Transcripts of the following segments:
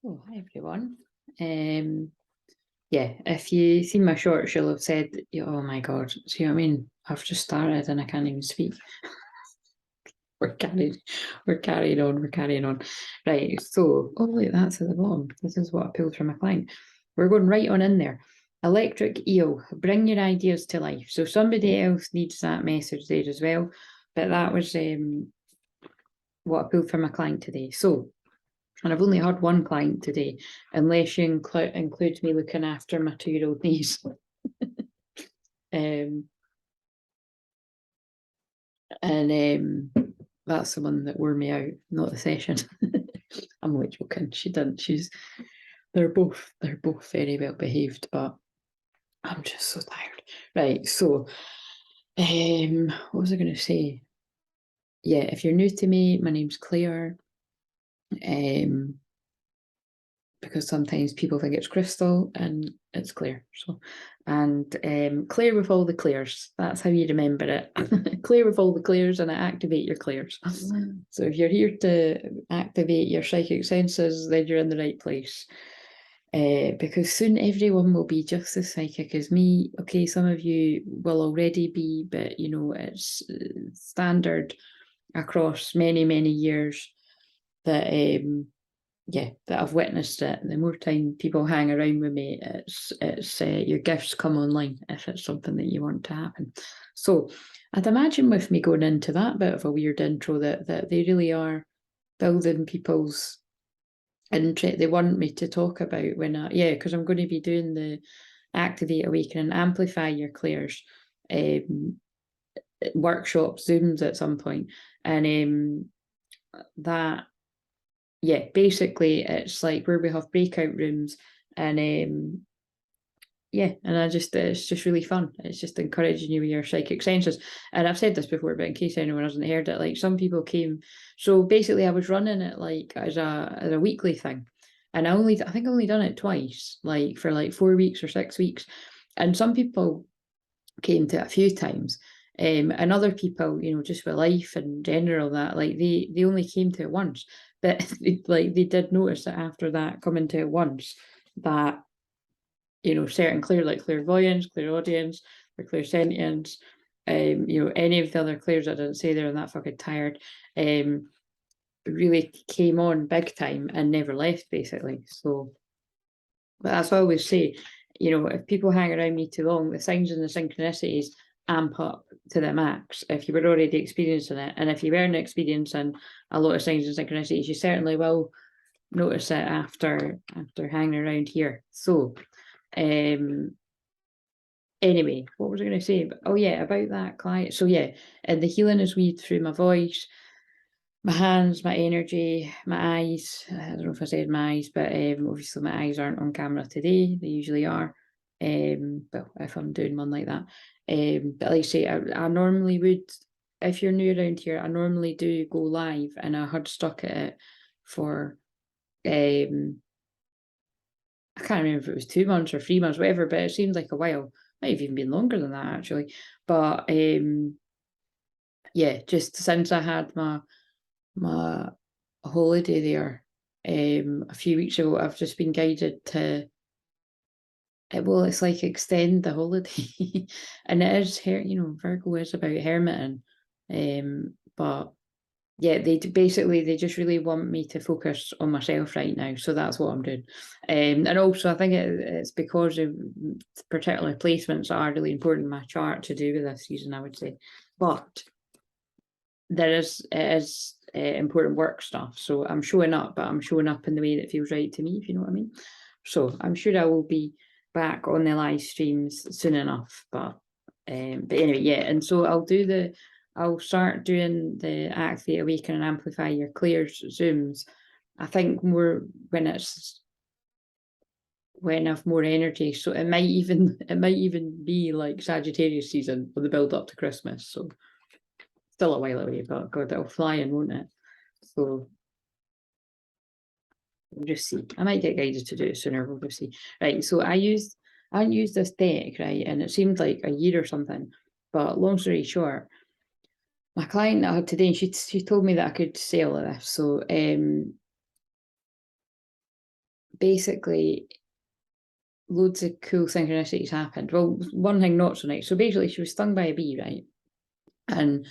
Oh, hi everyone. Yeah, if you see my shorts, you'll have said, oh my God, see what I mean? I've just started and I can't even speak. We're carrying on. Right, so, oh look, that's at the bottom. This is what I pulled from my client. We're going right on in there. Electric eel, bring your ideas to life. So somebody else needs that message there as well, but that was what I pulled from my client today. So, and I've only had one client today, unless you include me looking after my 2-year-old niece. That's the one that wore me out, not the session. I'm only joking. She didn't. They're both very well behaved, but I'm just so tired. Right. So, what was I going to say? Yeah, if you're new to me, my name's Claire. Because sometimes people think it's crystal and it's Claire. So, and Claire with all the Claires. That's how you remember it. Claire with all the Claires, and I activate your Claires. So if you're here to activate your psychic senses, then you're in the right place. Because soon everyone will be just as psychic as me. Okay, some of you will already be, but you know, it's standard across many, many years that that I've witnessed it. The more time people hang around with me, it's your gifts come online if it's something that you want to happen. So I'd imagine with me going into that bit of a weird intro that they really are building people's interest. They want me to talk about because I'm going to be doing the Activate, Awaken and Amplify Your Clairs workshops, Zooms at some point. And that basically it's like where we have breakout rooms and and it's just really fun. It's just encouraging you with your psychic senses. And I've said this before, but in case anyone hasn't heard it, like some people came. So basically, I was running it like as a weekly thing, and I think I only done it twice, like for like 4 weeks or 6 weeks. And some people came to it a few times. And other people, you know, just with life in general, that like they only came to it once, but like they did notice that after that coming to it once, that you know certain like clairvoyance, clairaudience, or clairsentience, you know, any of the other clairs I didn't say there, and that fucking tired, really came on big time and never left basically. So, but that's what I always say. You know, if people hang around me too long, the signs and the synchronicities amp up to the max if you were already experiencing it. And if you weren't experiencing a lot of signs and synchronicities, you certainly will notice it after hanging around here. So anyway, what was I going to say? Oh yeah, about that client. So yeah, and the healing is weaved through my voice, my hands, my energy, my eyes. I don't know if I said my eyes, but obviously my eyes aren't on camera today. They usually are. But if I'm doing one like that. But like I say, I normally would, if you're new around here, I normally do go live, and I had stuck at it for I can't remember if it was 2 months or 3 months, whatever, but it seemed like a while. Might have even been longer than that actually. But just since I had my holiday there a few weeks ago, I've just been guided to it's like extend the holiday. And it is Virgo is about hermiting. But yeah, they just really want me to focus on myself right now, so that's what I'm doing. And also I think it's because of particular placements are really important in my chart to do with this season, I would say. But it is important work stuff, so I'm showing up, but I'm showing up in the way that feels right to me, if you know what I mean. So I'm sure I will be back on the live streams soon enough, but anyway, and so I'll start doing the Activate, Awaken and Amplify Your Clairs Zooms. I think more when I've more energy, so it might even be like Sagittarius season for the build up to Christmas. So still a while away, but God, it'll fly in, won't it? So we'll just see. I might get guided to do it sooner. We'll just see. Right. So I used this deck, right, and it seemed like a year or something. But long story short, my client I had today, she told me that I could sell this. So basically loads of cool synchronicities happened. Well, one thing not so nice. So basically she was stung by a bee, right? And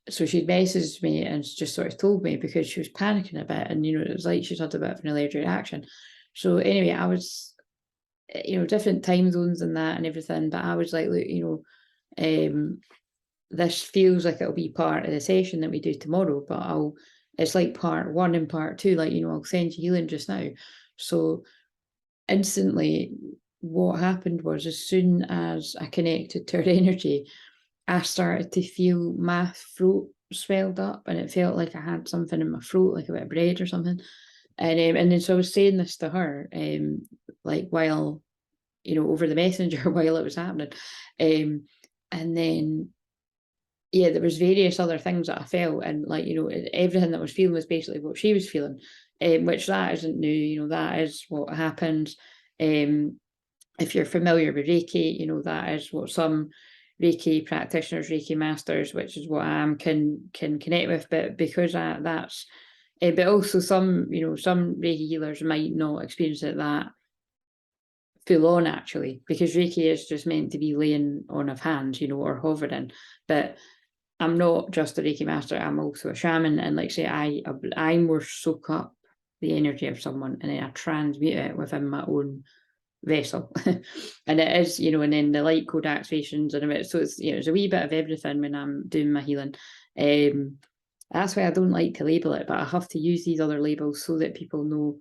so she'd messaged me and just sort of told me because she was panicking a bit, and it was like she'd had a bit of an allergic reaction. So anyway, I was, different time zones and that and everything, but I was like, look, this feels like it'll be part of the session that we do tomorrow, but it's like part 1 and part 2, like, I'll send you healing just now. So instantly what happened was, as soon as I connected to her energy, I started to feel my throat swelled up, and it felt like I had something in my throat, like a bit of bread or something. And then so I was saying this to her, like while, over the messenger while it was happening. And then, yeah, there was various other things that I felt, and like, everything that I was feeling was basically what she was feeling, which that isn't new, that is what happens. If you're familiar with Reiki, that is what some Reiki practitioners, Reiki masters, which is what I am, can connect with. But because that's, but also some, some Reiki healers might not experience it that full on, actually, because Reiki is just meant to be laying on of hands, or hovering. But I'm not just a Reiki master, I'm also a shaman, and like say, I more soak up the energy of someone and then I transmute it within my own vessel. And it is, and then the light code activations and it, so it's, it's a wee bit of everything when I'm doing my healing. That's why I don't like to label it, but I have to use these other labels so that people know,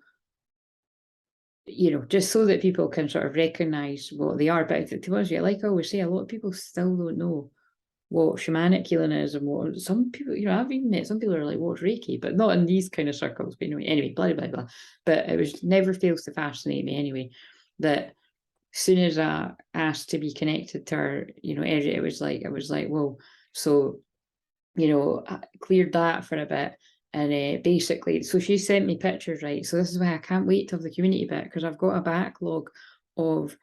just so that people can sort of recognize what they are. But to be honest, like I always say, a lot of people still don't know what shamanic healing is, and what some people, I've even met some people who are like, what's Reiki? But not in these kind of circles. But anyway, blah blah blah. But it was never fails to fascinate me anyway, that as soon as I asked to be connected to her, energy, it was like, whoa. So, I cleared that for a bit. And basically, so she sent me pictures, right? So this is why I can't wait to have the community bit, because I've got a backlog of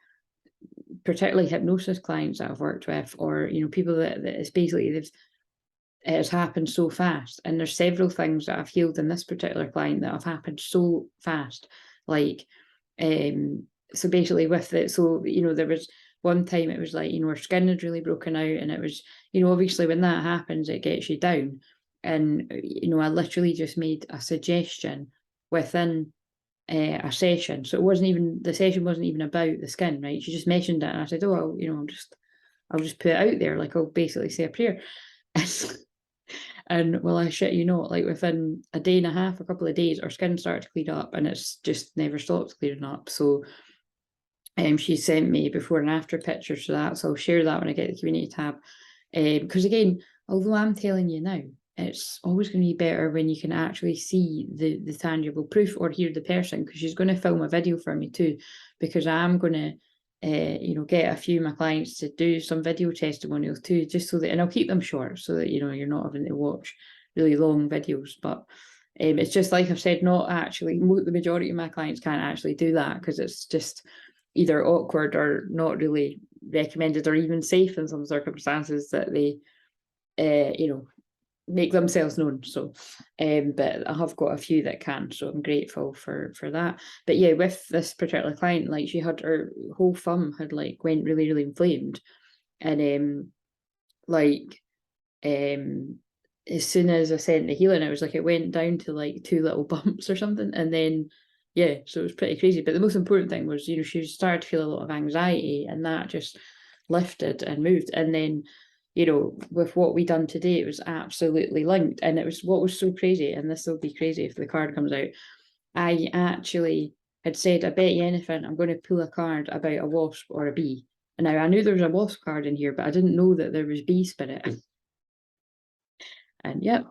particularly hypnosis clients that I've worked with, or people that it's basically it has happened so fast. And there's several things that I've healed in this particular client that have happened so fast. Like, so basically with it, so there was one time it was like, her skin had really broken out, and it was, obviously when that happens, it gets you down. And I literally just made a suggestion within a session. So the session wasn't even about the skin, right? She just mentioned it, and I said, oh, I'll just put it out there, like I'll basically say a prayer. And well, I shit you not, like within a day and a half, a couple of days, our skin started to clear up, and it's just never stopped clearing up. So she sent me before and after pictures of that, so I'll share that when I get the community tab. Because again, although I'm telling you now, it's always going to be better when you can actually see the tangible proof or hear the person, because she's going to film a video for me too, because I'm going to get a few of my clients to do some video testimonials too, just so that, and I'll keep them short so that you're not having to watch really long videos. But it's just like I've said, not actually, the majority of my clients can't actually do that, because it's just either awkward or not really recommended, or even safe in some circumstances, that they make themselves known. So but I have got a few that can, so I'm grateful for that. But yeah, with this particular client, like, she had her whole thumb had like went really, really inflamed, and as soon as I sent the healing, it was like it went down to like 2 little bumps or something, and then yeah, so it was pretty crazy. But the most important thing was, she started to feel a lot of anxiety, and that just lifted and moved. And then with what we done today, it was absolutely linked. And it was what was so crazy, and this will be crazy if the card comes out, I actually had said, I bet you anything I'm going to pull a card about a wasp or a bee. And now I knew there was a wasp card in here, but I didn't know that there was bee spirit. And yep,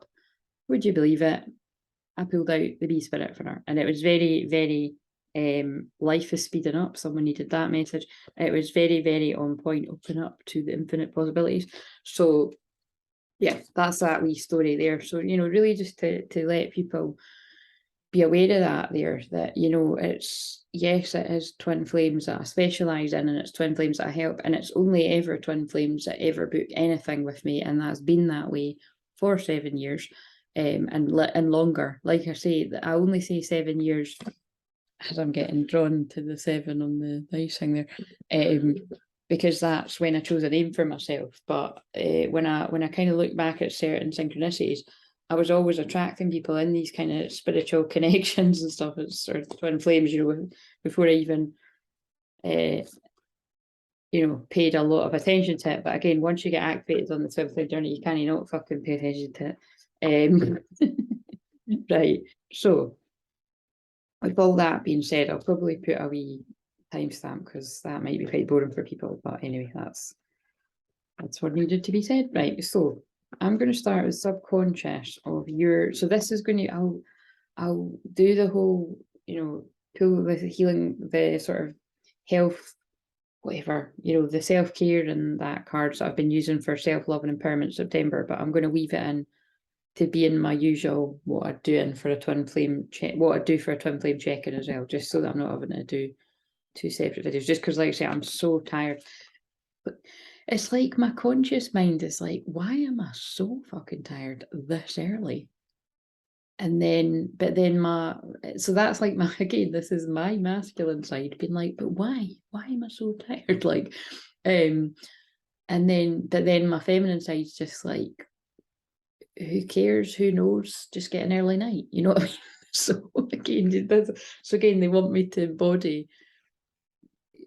would you believe it, I pulled out the bee spirit for her, and it was very, very life is speeding up. Someone needed that message. It was very, very on point. Open up to the infinite possibilities. So yeah, that's that wee story there. So really just to let people be aware of that there, that it's, yes, it is twin flames that I specialise in, and it's twin flames that I help, and it's only ever twin flames that ever book anything with me, and that's been that way for 7 years. And longer. Like I say, I only say 7 years as I'm getting drawn to the 7 on the dice thing there, because that's when I chose a name for myself. But when I kind of look back at certain synchronicities, I was always attracting people in these kind of spiritual connections and stuff. It's sort of twin flames, before I even paid a lot of attention to it. But again, once you get activated on the 12th journey, you can't not fucking pay attention to it. Right. So with all that being said, I'll probably put a wee timestamp because that might be quite boring for people. But anyway, that's what needed to be said. Right. So I'm going to start with subconscious of your. So this is going to. I'll do the whole. Pull the healing, the sort of health, whatever, the self-care and that cards that I've been using for self-love and empowerment September, but I'm going to weave it in to be in my usual what I'd do for a twin flame check-in as well, just so that I'm not having to do 2 separate videos, just because, like I say, I'm so tired. But it's like my conscious mind is like, why am I so fucking tired this early? And then, so that's like again, this is my masculine side being like, but why am I so tired? Like, but then my feminine side's just like, who cares? Who knows? Just get an early night. You know what I mean? So again, they want me to embody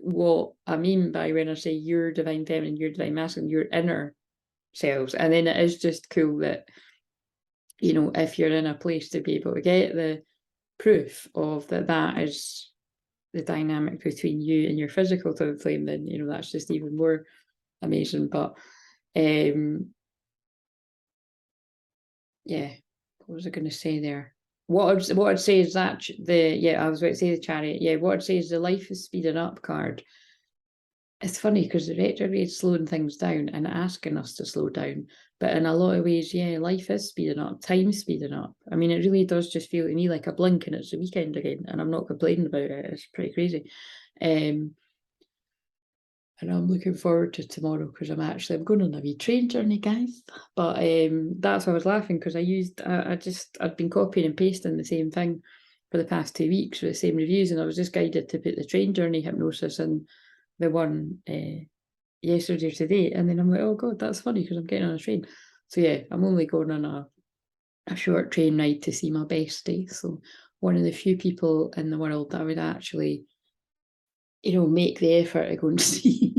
what I mean by when I say your divine feminine, your divine masculine, your inner selves. And then it is just cool that, if you're in a place to be able to get the proof of that is the dynamic between you and your physical twin flame, then that's just even more amazing. But yeah, what was I going to say there? What I'd say is that I was about to say the Chariot. Yeah, what I'd say is the life is speeding up card. It's funny because the retrograde's slowing things down and asking us to slow down. But in a lot of ways, yeah, life is speeding up, time's speeding up. I mean, it really does just feel to me like a blink and it's the weekend again, and I'm not complaining about it. It's pretty crazy. And I'm looking forward to tomorrow because I'm going on a wee train journey, guys. But that's why I was laughing, because I'd been copying and pasting the same thing for the past 2 weeks with the same reviews, and I was just guided to put the train journey hypnosis in the one yesterday or today, and then I'm like, oh god, that's funny because I'm getting on a train. So yeah, I'm only going on a short train ride to see my bestie. So one of the few people in the world that I would actually, make the effort to go and see.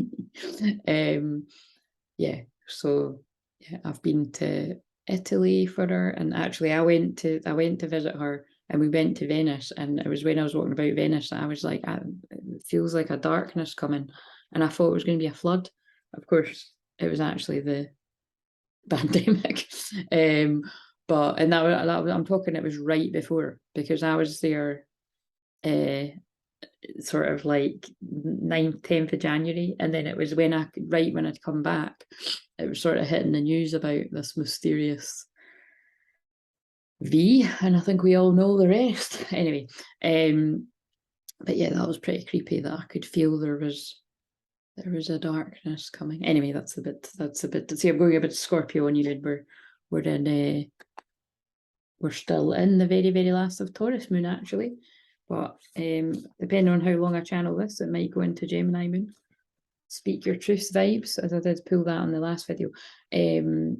Yeah, so yeah, I've been to Italy for her, and actually I went to visit her, and we went to Venice, and it was when I was walking about Venice that I was like, it feels like a darkness coming, and I thought it was going to be a flood. Of course, it was actually the pandemic. But I'm talking, it was right before, because I was there sort of like 9th, 10th of January, and then it was when I'd come back, it was sort of hitting the news about this mysterious V, and I think we all know the rest. Anyway, but yeah, that was pretty creepy that I could feel there was a darkness coming. Anyway, that's a bit. See, I'm going a bit Scorpio on you, and we're still in the very, very last of Taurus moon, actually. But depending on how long I channel this, it might go into Gemini moon. Speak your truth vibes, as I did pull that on the last video. Oh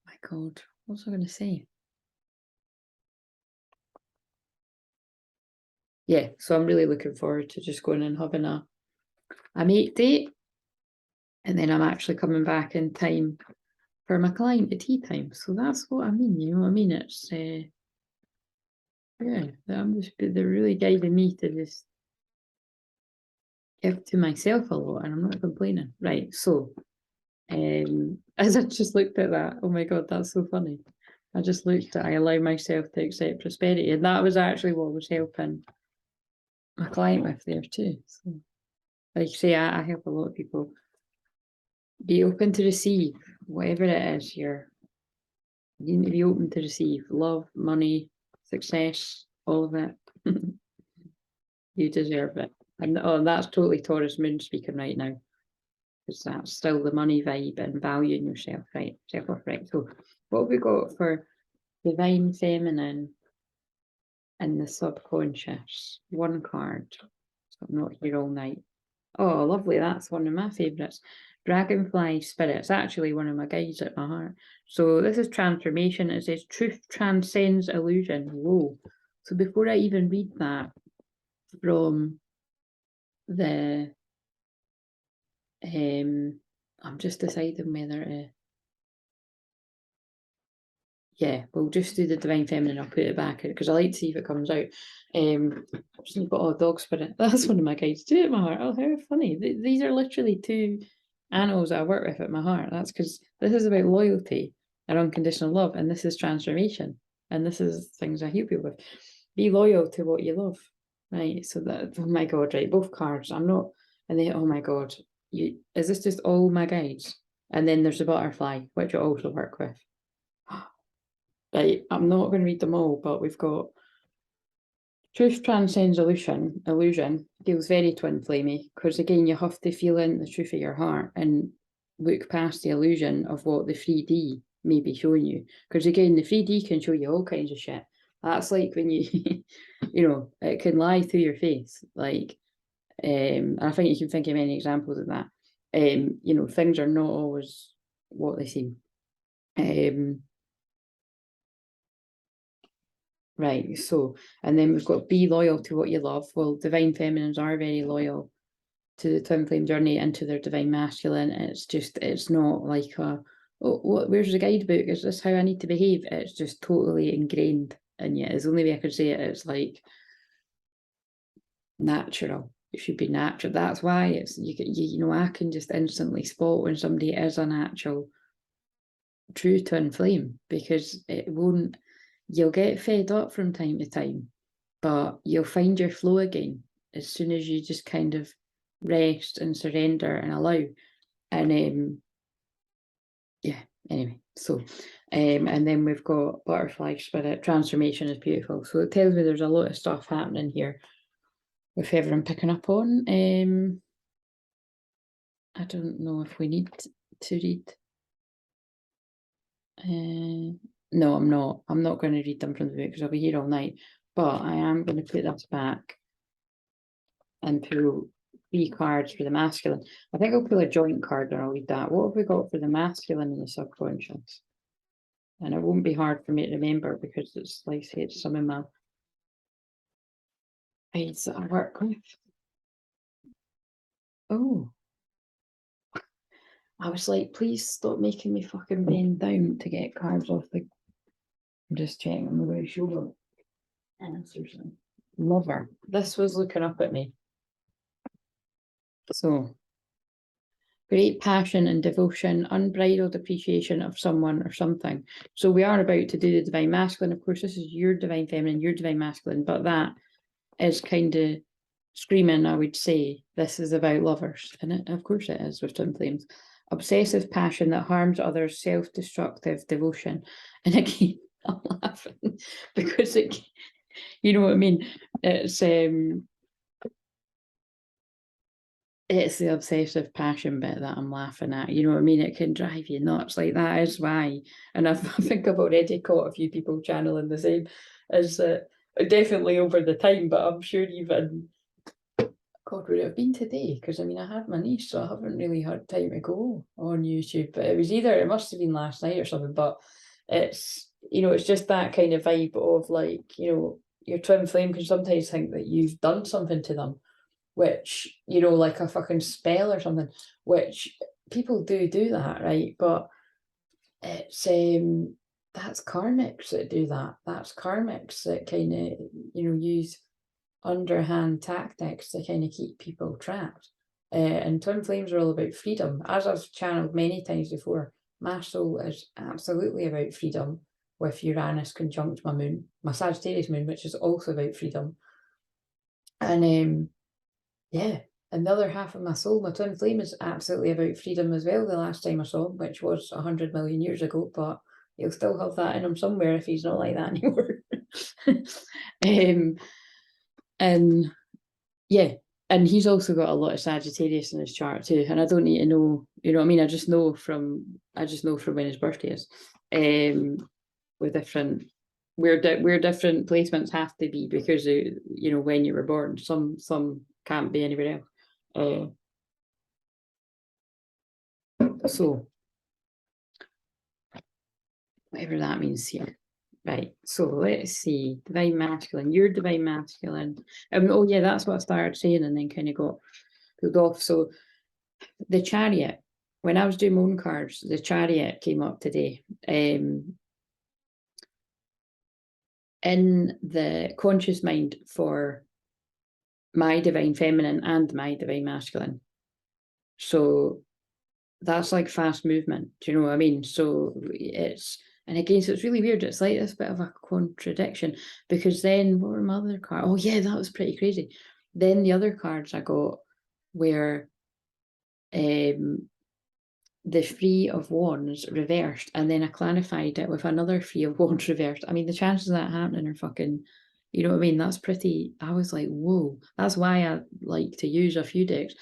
my god, what was I going to say? Yeah, so I'm really looking forward to just going and having a mate date, and then I'm actually coming back in time for my client at tea time. So that's what I mean. You know what I mean? It's yeah, they're really guiding me to just give to myself a lot, and I'm not complaining. Right, so as I just looked at that, oh my god, that's so funny. I just looked at I allow myself to accept prosperity, and that was actually what was helping my client with there too. So, like I say, I help a lot of people be open to receive whatever it is you need to be open to receive love, money, success, all of it. You deserve it. And that's totally Taurus moon speaking right now, because that's still the money vibe and valuing yourself, right? Self-worth, right? So what have we got for divine feminine in the subconscious. One card. So I'm not here all night. Oh, lovely. That's one of my favourites. Dragonfly Spirit's actually one of my guides at my heart. So this is transformation. It says truth transcends illusion. Whoa. So before I even read that from the I'm just deciding whether to we'll just do the Divine Feminine. I'll put it back because I like to see if it comes out. Just got dog spirit. That's one of my guides too at my heart. Oh, how funny. These are literally two animals that I work with at my heart. That's because this is about loyalty and unconditional love, and this is transformation, and this is things I help people with. Be loyal to what you love, right? So that, oh my God, right, both cards. I'm not, and they, oh my God, is this just all my guides? And then there's a butterfly, which I also work with. Right, I'm not going to read them all, but we've got truth transcends illusion. Illusion feels very twin flamey because again, you have to feel in the truth of your heart and look past the illusion of what the 3D may be showing you. Because again, the 3D can show you all kinds of shit. That's like when you, it can lie through your face. Like, I think you can think of many examples of that. Things are not always what they seem. Right, so, and then we've got be loyal to what you love. Well, divine feminines are very loyal to the twin flame journey and to their divine masculine. It's not like where's the guidebook? Is this how I need to behave? It's just totally ingrained in you. It's the only way I could say it. It's like natural. It should be natural. That's why it's, I can just instantly spot when somebody is a natural true twin flame because it won't. You'll get fed up from time to time, but you'll find your flow again as soon as you just kind of rest and surrender and allow. And anyway, so and then we've got butterfly spirit. Transformation is beautiful. So it tells me there's a lot of stuff happening here with whoever I'm picking up on. I don't know if we need to read. No, I'm not. I'm not going to read them from the book because I'll be here all night. But I am going to put this back and pull 3 cards for the masculine. I think I'll pull a joint card and I'll read that. What have we got for the masculine and the subconscious? And it won't be hard for me to remember because it's like I say, it's some of my guides that I work with. Oh. I was like, please stop making me fucking bend down to get cards off the. I'm just checking. I'm going to show them answers. Lover. This was looking up at me. So, great passion and devotion, unbridled appreciation of someone or something. So we are about to do the divine masculine. Of course, this is your divine feminine, your divine masculine, but that is kind of screaming, I would say, this is about lovers. And of course it is with twin flames. Obsessive passion that harms others, self-destructive devotion. And again, I'm laughing because it, you know what I mean? It's the obsessive passion bit that I'm laughing at. You know what I mean? It can drive you nuts. Like that is why. And I think I've already caught a few people channeling the same as definitely over the time, but I'm sure even, God, would it have been today? Because I mean, I had my niece, so I haven't really had time to go on YouTube. But it must have been last night or something. But it's, it's just that kind of vibe of like, your twin flame can sometimes think that you've done something to them, which, like a fucking spell or something, which people do that, right? But it's that's karmics that do that. That's karmics that kind of, use underhand tactics to kind of keep people trapped. And twin flames are all about freedom. As I've channeled many times before, my soul is absolutely about freedom with Uranus conjunct my moon, my Sagittarius moon, which is also about freedom. And and the other half of my soul, my twin flame, is absolutely about freedom as well. The last time I saw him, which was 100 million years ago, but he'll still have that in him somewhere if he's not like that anymore. And he's also got a lot of Sagittarius in his chart too. And I don't need to know, you know what I mean? I just know from when his birthday is, with different where different placements have to be because of, you know, when you were born. Some can't be anywhere else. So whatever that means here. Right, so let's see, divine masculine, you're divine masculine. Oh yeah, that's what I started saying and then kind of got pulled off. So the Chariot, when I was doing my own cards, the Chariot came up today. In the conscious mind for my divine feminine and my divine masculine. So that's like fast movement, do you know what I mean? So it's, and again, so it's really weird. It's like this bit of a contradiction, because then what were my other cards? Oh yeah, that was pretty crazy. Then the other cards I got were the Three of Wands reversed, and then I clarified it with another Three of Wands reversed. I mean, the chances of that happening are fucking, you know what I mean? That's pretty, I was like, whoa. That's why I like to use a few decks.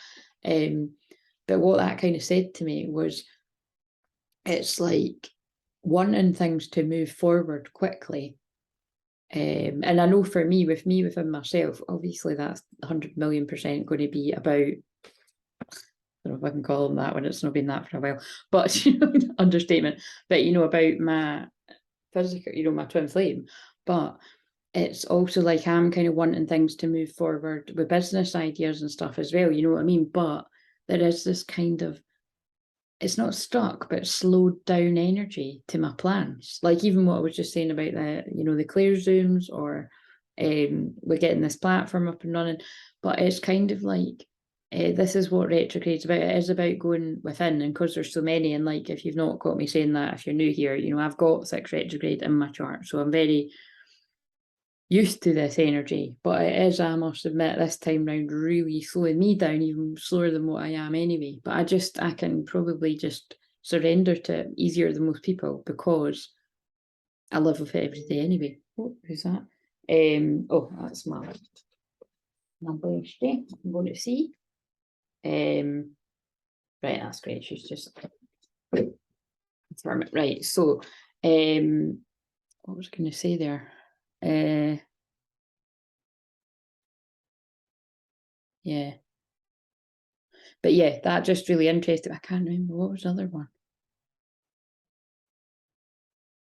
But what that kind of said to me was, it's like wanting things to move forward quickly. And I know for me within myself, obviously that's 100,000,000% going to be about, I don't know if I can call them that when it's not been that for a while, but you know, understatement. But you know, about my physical, you know, my twin flame. But it's also like I'm kind of wanting things to move forward with business ideas and stuff as well, you know what I mean? But there is this kind of, it's not stuck, but slowed down energy to my plans. Like even what I was just saying about the, you know, the Claire Zooms, or we're getting this platform up and running. But it's kind of like, this is what retrograde's about. It is about going within, and because there's so many, and like if you've not got me saying that, if you're new here, you know, I've got 6 retrograde in my chart, so I'm very used to this energy. But it is, I must admit, this time round really slowing me down, even slower than what I am anyway. But I can probably just surrender to it easier than most people, because I live with it every day anyway. Oh, who's that? Oh, that's my bestie. I'm going to see. Right, that's great. She's just confirm it. Right, so what was I going to say there? Yeah. But yeah, that just really interested. I can't remember what was the other one.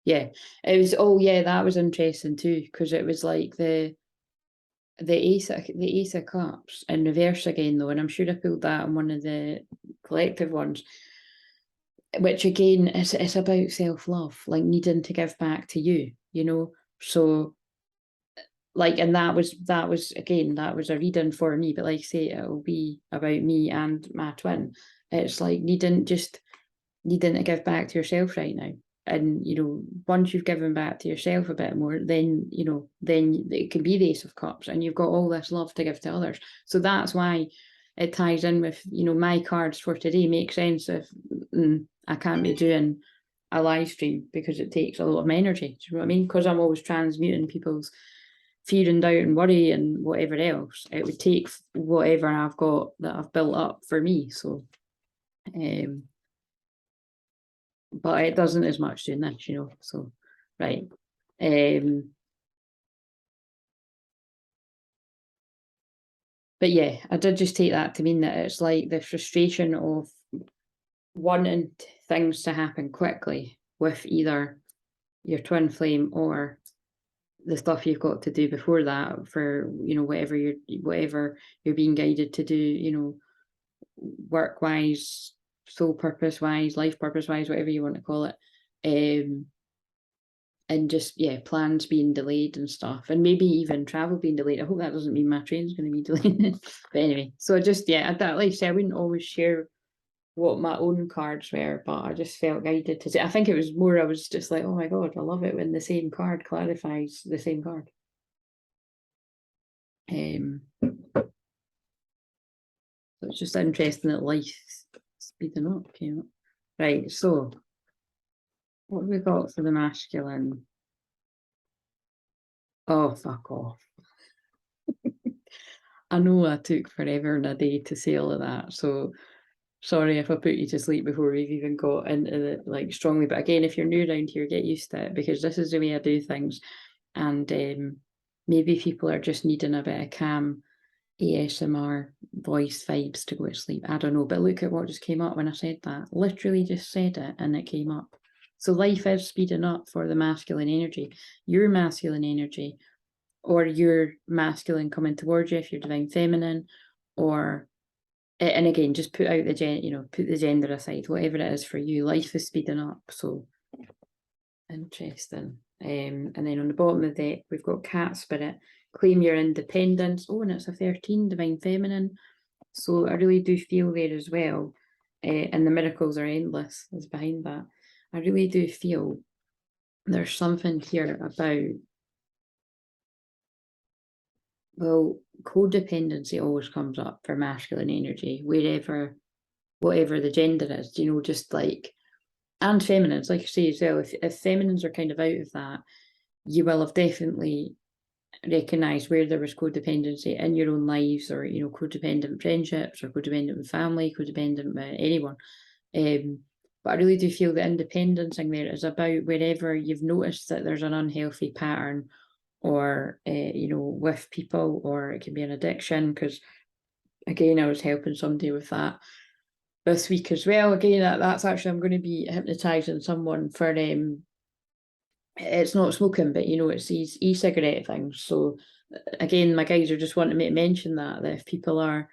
Yeah, it was. Oh yeah, that was interesting too, because it was like the Ace of Cups in reverse again though, and I'm sure I pulled that on one of the collective ones. Which again, it's about self-love, like needing to give back to you, you know. So like, and that was again, that was a reading for me, but like I say, it'll be about me and my twin. It's like needing to give back to yourself right now. And you know, once you've given back to yourself a bit more, then you know, then it can be the Ace of Cups, and you've got all this love to give to others. So that's why it ties in with, you know, my cards for today. Makes sense if I can't be doing a live stream because it takes a lot of my energy. Do you know what I mean? Because I'm always transmuting people's fear and doubt and worry and whatever else. It would take whatever I've got that I've built up for me. So but it doesn't as much doing this, you know. So right. But yeah, I did just take that to mean that it's like the frustration of wanting things to happen quickly with either your twin flame or the stuff you've got to do before that, for, you know, whatever you're being guided to do, you know, work wise, soul purpose wise, life purpose wise, whatever you want to call it. And just, yeah, plans being delayed and stuff, and maybe even travel being delayed. I hope that doesn't mean my train's going to be delayed. But anyway, so just, yeah, that, like I said, I wouldn't always share what my own cards were, but I just felt guided to say. I think it was more, I was just like, oh my god, I love it when the same card clarifies the same card. So it's just interesting that life speeding up came up. Right, so what have we got for the masculine? Oh, fuck off. I know I took forever and a day to say all of that, so sorry if I put you to sleep before we've even got into it like strongly. But again, if you're new around here, get used to it, because this is the way I do things. and maybe people are just needing a bit of calm ASMR voice vibes to go to sleep. I don't know, but look at what just came up when I said that. Literally just said it and it came up. So life is speeding up for the masculine energy. Your masculine energy, or your masculine coming towards you if you're divine feminine, or, and again, just put out the put the gender aside, whatever it is for you, life is speeding up. So interesting. And then on the bottom of the deck, we've got cat spirit, claim your independence. Oh, and it's a 13, divine feminine. So I really do feel there as well. And the miracles are endless is behind that. I really do feel there's something here about, well, codependency always comes up for masculine energy, whatever the gender is, just like, and feminines, like I say as well, if feminines are kind of out of that, you will have definitely recognised where there was codependency in your own lives, or, codependent friendships, or codependent with family, codependent with anyone. But I really do feel the independence thing there is about wherever you've noticed that there's an unhealthy pattern, or, with people, or it can be an addiction, because, again, I was helping somebody with that this week as well. Again, that's actually, I'm going to be hypnotising someone for, it's not smoking, but, it's these e-cigarette things. So, again, my guys are just wanting me to mention that if people are,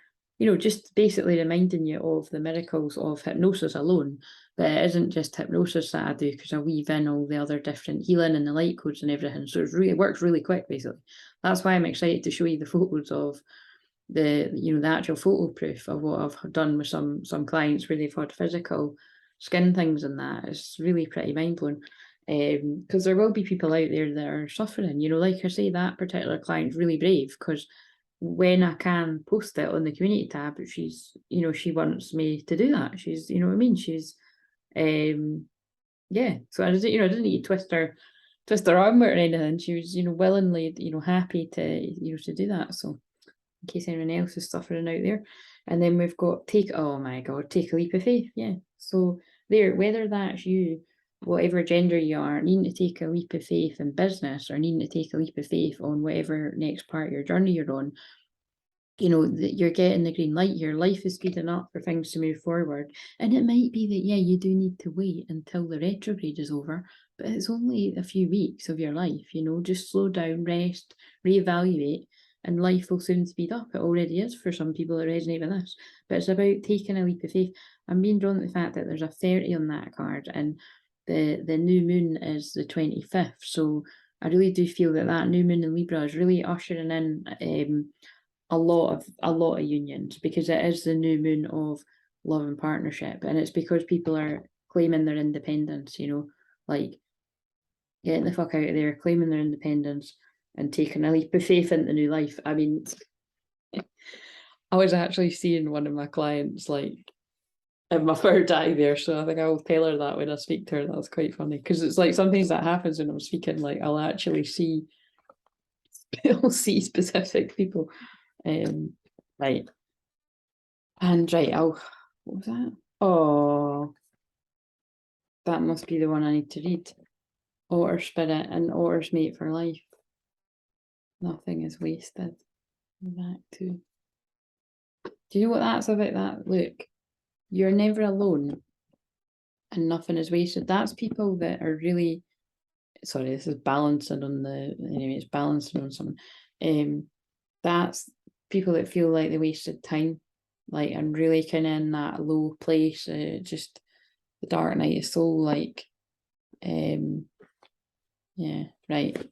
just basically reminding you of the miracles of hypnosis alone, but it isn't just hypnosis that I do, because I weave in all the other different healing and the light codes and everything. So it works really quick, basically. That's why I'm excited to show you the photos of the actual photo proof of what I've done with some clients where they've had physical skin things, and that is really pretty mind-blowing. Because there will be people out there that are suffering, like I say, that particular client's really brave, because when I can post it on the community tab, she's, she wants me to do that. She's, what I mean? She's, yeah. So I didn't need to twist her arm or anything. She was, willingly, happy to do that. So in case anyone else is suffering out there. And then we've got oh my God, take a leap of faith. Yeah. So there, whether that's you, whatever gender you are, needing to take a leap of faith in business, or needing to take a leap of faith on whatever next part of your journey you're on, you're getting the green light here. Life is speeding up for things to move forward. And it might be that, yeah, you do need to wait until the retrograde is over, but it's only a few weeks of your life, just slow down, rest, reevaluate, and life will soon speed up. It already is for some people that resonate with this, but it's about taking a leap of faith. I'm being drawn to the fact that there's a 30 on that card, and the new moon is the 25th. So I really do feel that new moon in Libra is really ushering in a lot of unions, because it is the new moon of love and partnership, and it's because people are claiming their independence, like getting the fuck out of there, claiming their independence, and taking a leap of faith into new life. I mean, I was actually seeing one of my clients like in my third eye there, so I think I will tell her that when I speak to her. That's quite funny, because it's like sometimes that happens when I'm speaking, like I'll actually see specific people. Right. And right, what was that? Oh, that must be the one I need to read. Otter spirit and otter's mate for life. Nothing is wasted. Back to. Do you know what that's about? That look, you're never alone, and nothing is wasted. That's people that are really. Sorry, this is balancing on the. Anyway, it's balancing on something. That's people that feel like they wasted time, like, and really kind of in that low place. Just the dark night of soul, like. Yeah, right.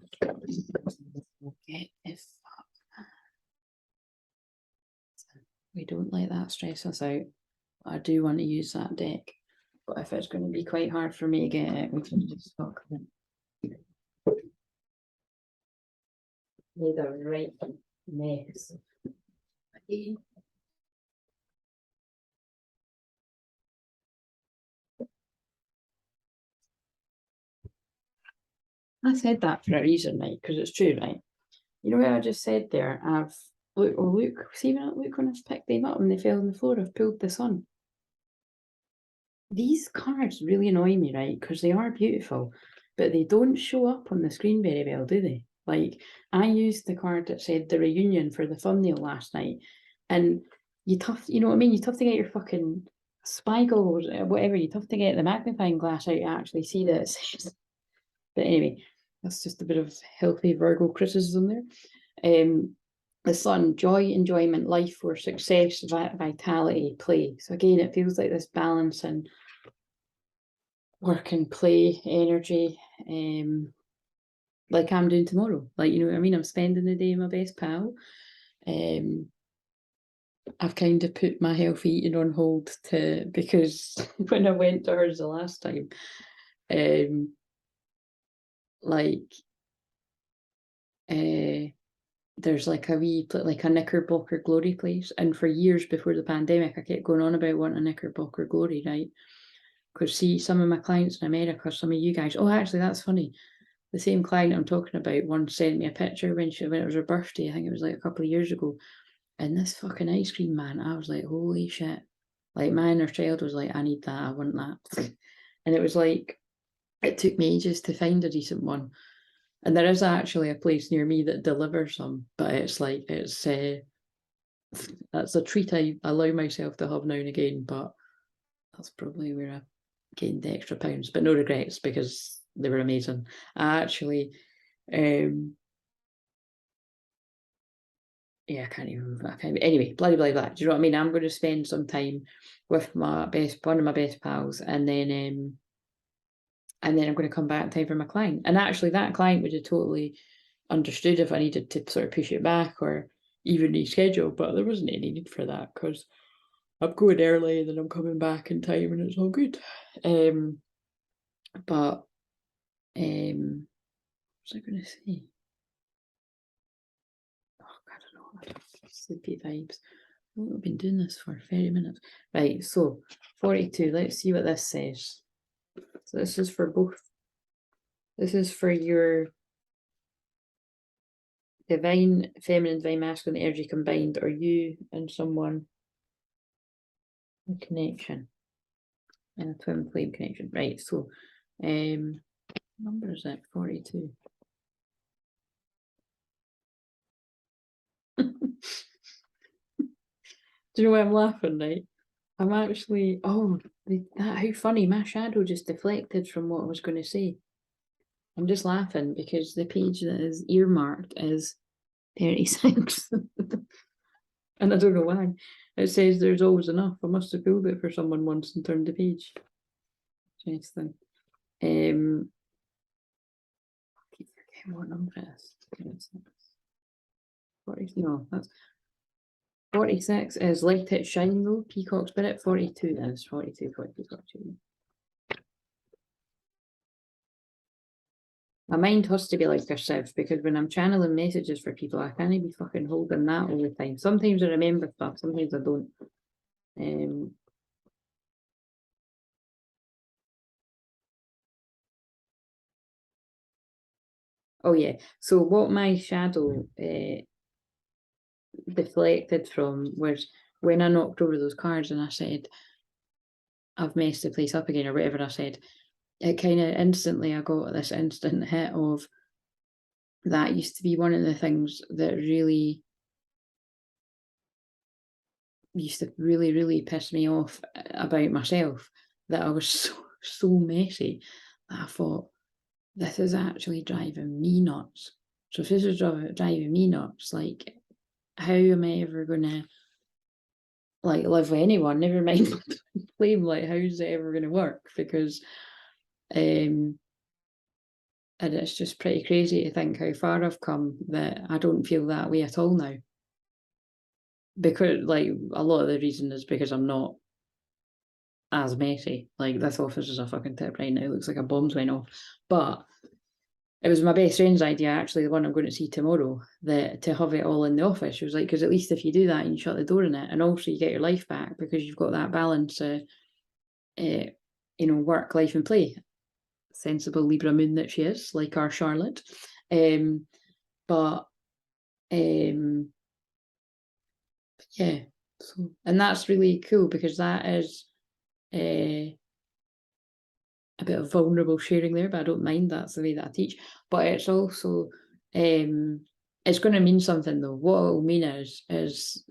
Get the fuck. We don't let that stress us out. I do want to use that deck, but if it's going to be quite hard for me to get it, we can just talk about it. Made a right mess. I said that for a reason, right? Because it's true, right? You know what I just said there? Look, see when I've picked them up and they fell on the floor, I've pulled this on. These cards really annoy me, right? Because they are beautiful, but they don't show up on the screen very well, do they? Like, I used the card that said the reunion for the thumbnail last night, and you know what I mean? You tough to get your fucking spiegel or whatever, you tough to get the magnifying glass out to actually see that it says. But anyway, that's just a bit of healthy Virgo criticism there. The sun, joy, enjoyment, life force, success, vitality, play. So again, it feels like this balance and work and play energy, like I'm doing tomorrow. Like, you know what I mean? I'm spending the day with my best pal. I've kind of put my healthy eating on hold because when I went to hers the last time, there's like a wee, like a Knickerbocker glory place, and for years before the pandemic, I kept going on about wanting a Knickerbocker glory, right? Because see, some of my clients in America, some of you guys, oh, actually, that's funny. The same client I'm talking about once sent me a picture when it was her birthday. I think it was like a couple of years ago. And this fucking ice cream, man, I was like, holy shit. Like, my inner child was like, I need that, I want that. And it was like, it took me ages to find a decent one. And there is actually a place near me that delivers them, but it's like, that's a treat I allow myself to have now and again, but that's probably where I gained the extra pounds, but no regrets because they were amazing. I actually, yeah, I can't even, anyway, blah, blah, blah. Do you know what I mean? I'm going to spend some time with one of my best pals, and then I'm going to come back in time for my client. And actually, that client would have totally understood if I needed to sort of push it back or even reschedule, but there wasn't any need for that because I'm going early and then I'm coming back in time and it's all good. But what was I going to say? Oh, I don't know. Sleepy vibes. Oh, I've been doing this for 30 minutes. Right, so 42. Let's see what this says. So this is for both. This is for your divine feminine, divine masculine energy combined, or you and someone in connection. And a twin flame connection. Right, so number is it? 42. Do you know why I'm laughing, right? I'm actually, how funny, my shadow just deflected from what I was going to say. I'm just laughing because the page that is earmarked is 36. And I don't know why. It says there's always enough. I must have pulled it for someone once and turned the page. Interesting. I keep forgetting what number it is. 40, no, that's 46 is Let It Shine though, Peacock Spirit. 42 is 42. My mind has to be like a sieve because when I'm channeling messages for people, I can't be fucking holding that all the time. Sometimes I remember stuff, sometimes I don't. Oh yeah, so what my shadow deflected from was when I knocked over those cards and I said, I've messed the place up again, or whatever I said, it kind of instantly, I got this instant hit of, that used to be one of the things that really used to really piss me off about myself, that I was so messy that I thought, this is actually driving me nuts. So if this is driving me nuts, like, how am I ever gonna like live with anyone? Never mind flame. Like, how's it ever gonna work? Because and it's just pretty crazy to think how far I've come that I don't feel that way at all now. Because like a lot of the reason is because I'm not as messy. Like, this office is a fucking tip right now. It looks like a bomb's went off. But it was my best friend's idea, actually, the one I'm going to see tomorrow, to have it all in the office. She was like, because at least if you do that and you shut the door in it, and also you get your life back because you've got that balance, work, life, and play. Sensible Libra moon that she is, like our Charlotte. Yeah, so, and that's really cool because that is a bit of vulnerable sharing there, but I don't mind. That's the way that I teach. But it's also It's going to mean something though. What it'll mean is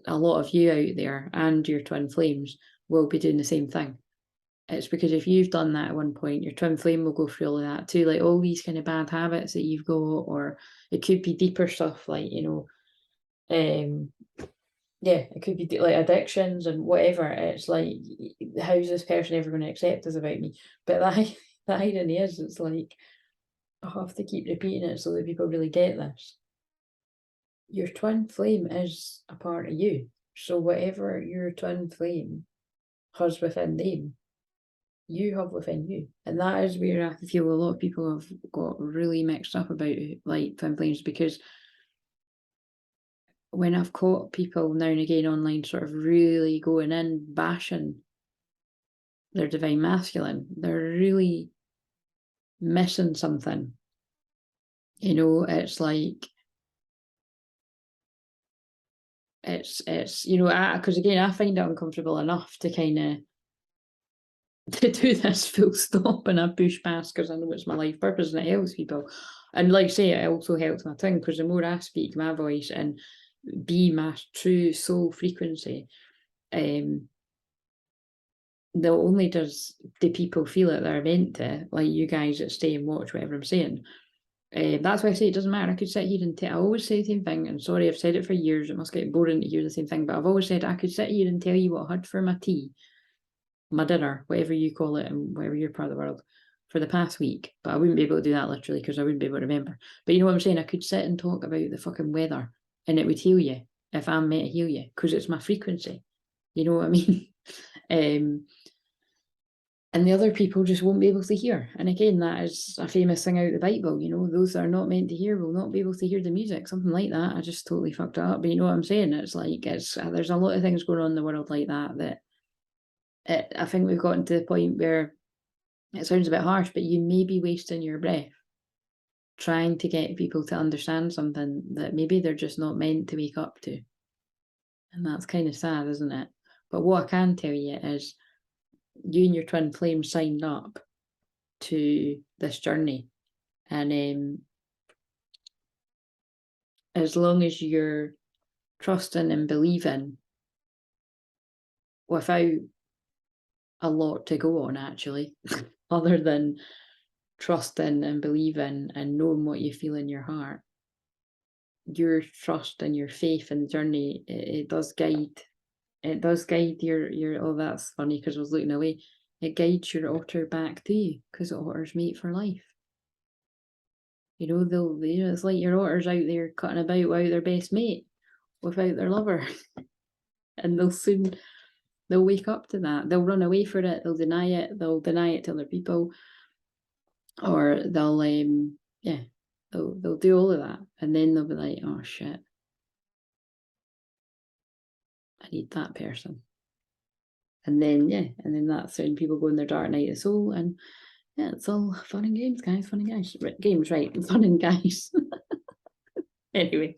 a lot of you out there and your twin flames will be doing the same thing. It's because if you've done that at one point, your twin flame will go through all of that too, like all these kind of bad habits that you've got, or it could be deeper stuff like, it could be like addictions and whatever. It's like, how's this person ever going to accept this about me? But the irony is, it's like, I have to keep repeating it so that people really get this. Your twin flame is a part of you. So whatever your twin flame has within them, you have within you. And that is where I feel a lot of people have got really mixed up about like twin flames, because when I've caught people now and again online sort of really going in bashing their divine masculine, they're really missing something. It's like, it's because again, I find it uncomfortable enough to kind of to do this full stop and I push past, because I know it's my life purpose and it helps people. And like I say, it also helps my tongue, because the more I speak my voice and be my true soul frequency, not only does the people feel it they're meant to, like you guys that stay and watch whatever I'm saying. That's why I say it doesn't matter. I could sit here and I always say the same thing, and sorry, I've said it for years, it must get boring to hear the same thing, but I've always said I could sit here and tell you what I had for my tea, my dinner, whatever you call it, and whatever your part of the world, for the past week, but I wouldn't be able to do that literally, because I wouldn't be able to remember. But you know what I'm saying? I could sit and talk about the fucking weather, and it would heal you if I'm meant to heal you, because it's my frequency. You know what I mean? And the other people just won't be able to hear. And again, that is a famous thing out of the Bible. Those that are not meant to hear will not be able to hear the music. Something like that. I just totally fucked it up. But you know what I'm saying? It's like, there's a lot of things going on in the world like that I think we've gotten to the point where it sounds a bit harsh, but you may be wasting your breath trying to get people to understand something that maybe they're just not meant to wake up to. And that's kind of sad, isn't it? But what I can tell you is, you and your twin flame signed up to this journey, and as long as you're trusting and believing without a lot to go on, actually, other than trusting and believing and knowing what you feel in your heart, your trust and your faith in the journey, it does guide. It does guide your. Oh, that's funny, because I was looking away. It guides your otter back to you, because otters mate for life. It's like your otters out there cutting about without their best mate, without their lover, and they'll wake up to that. They'll run away for it. They'll deny it. They'll deny it to other people, or they'll they'll do all of that, and then they'll be like, oh shit, I need that person. And then that's when people go in their dark night of the soul, and yeah, it's all fun and games, guys. Fun and games. Games, right? Fun and guys. Anyway,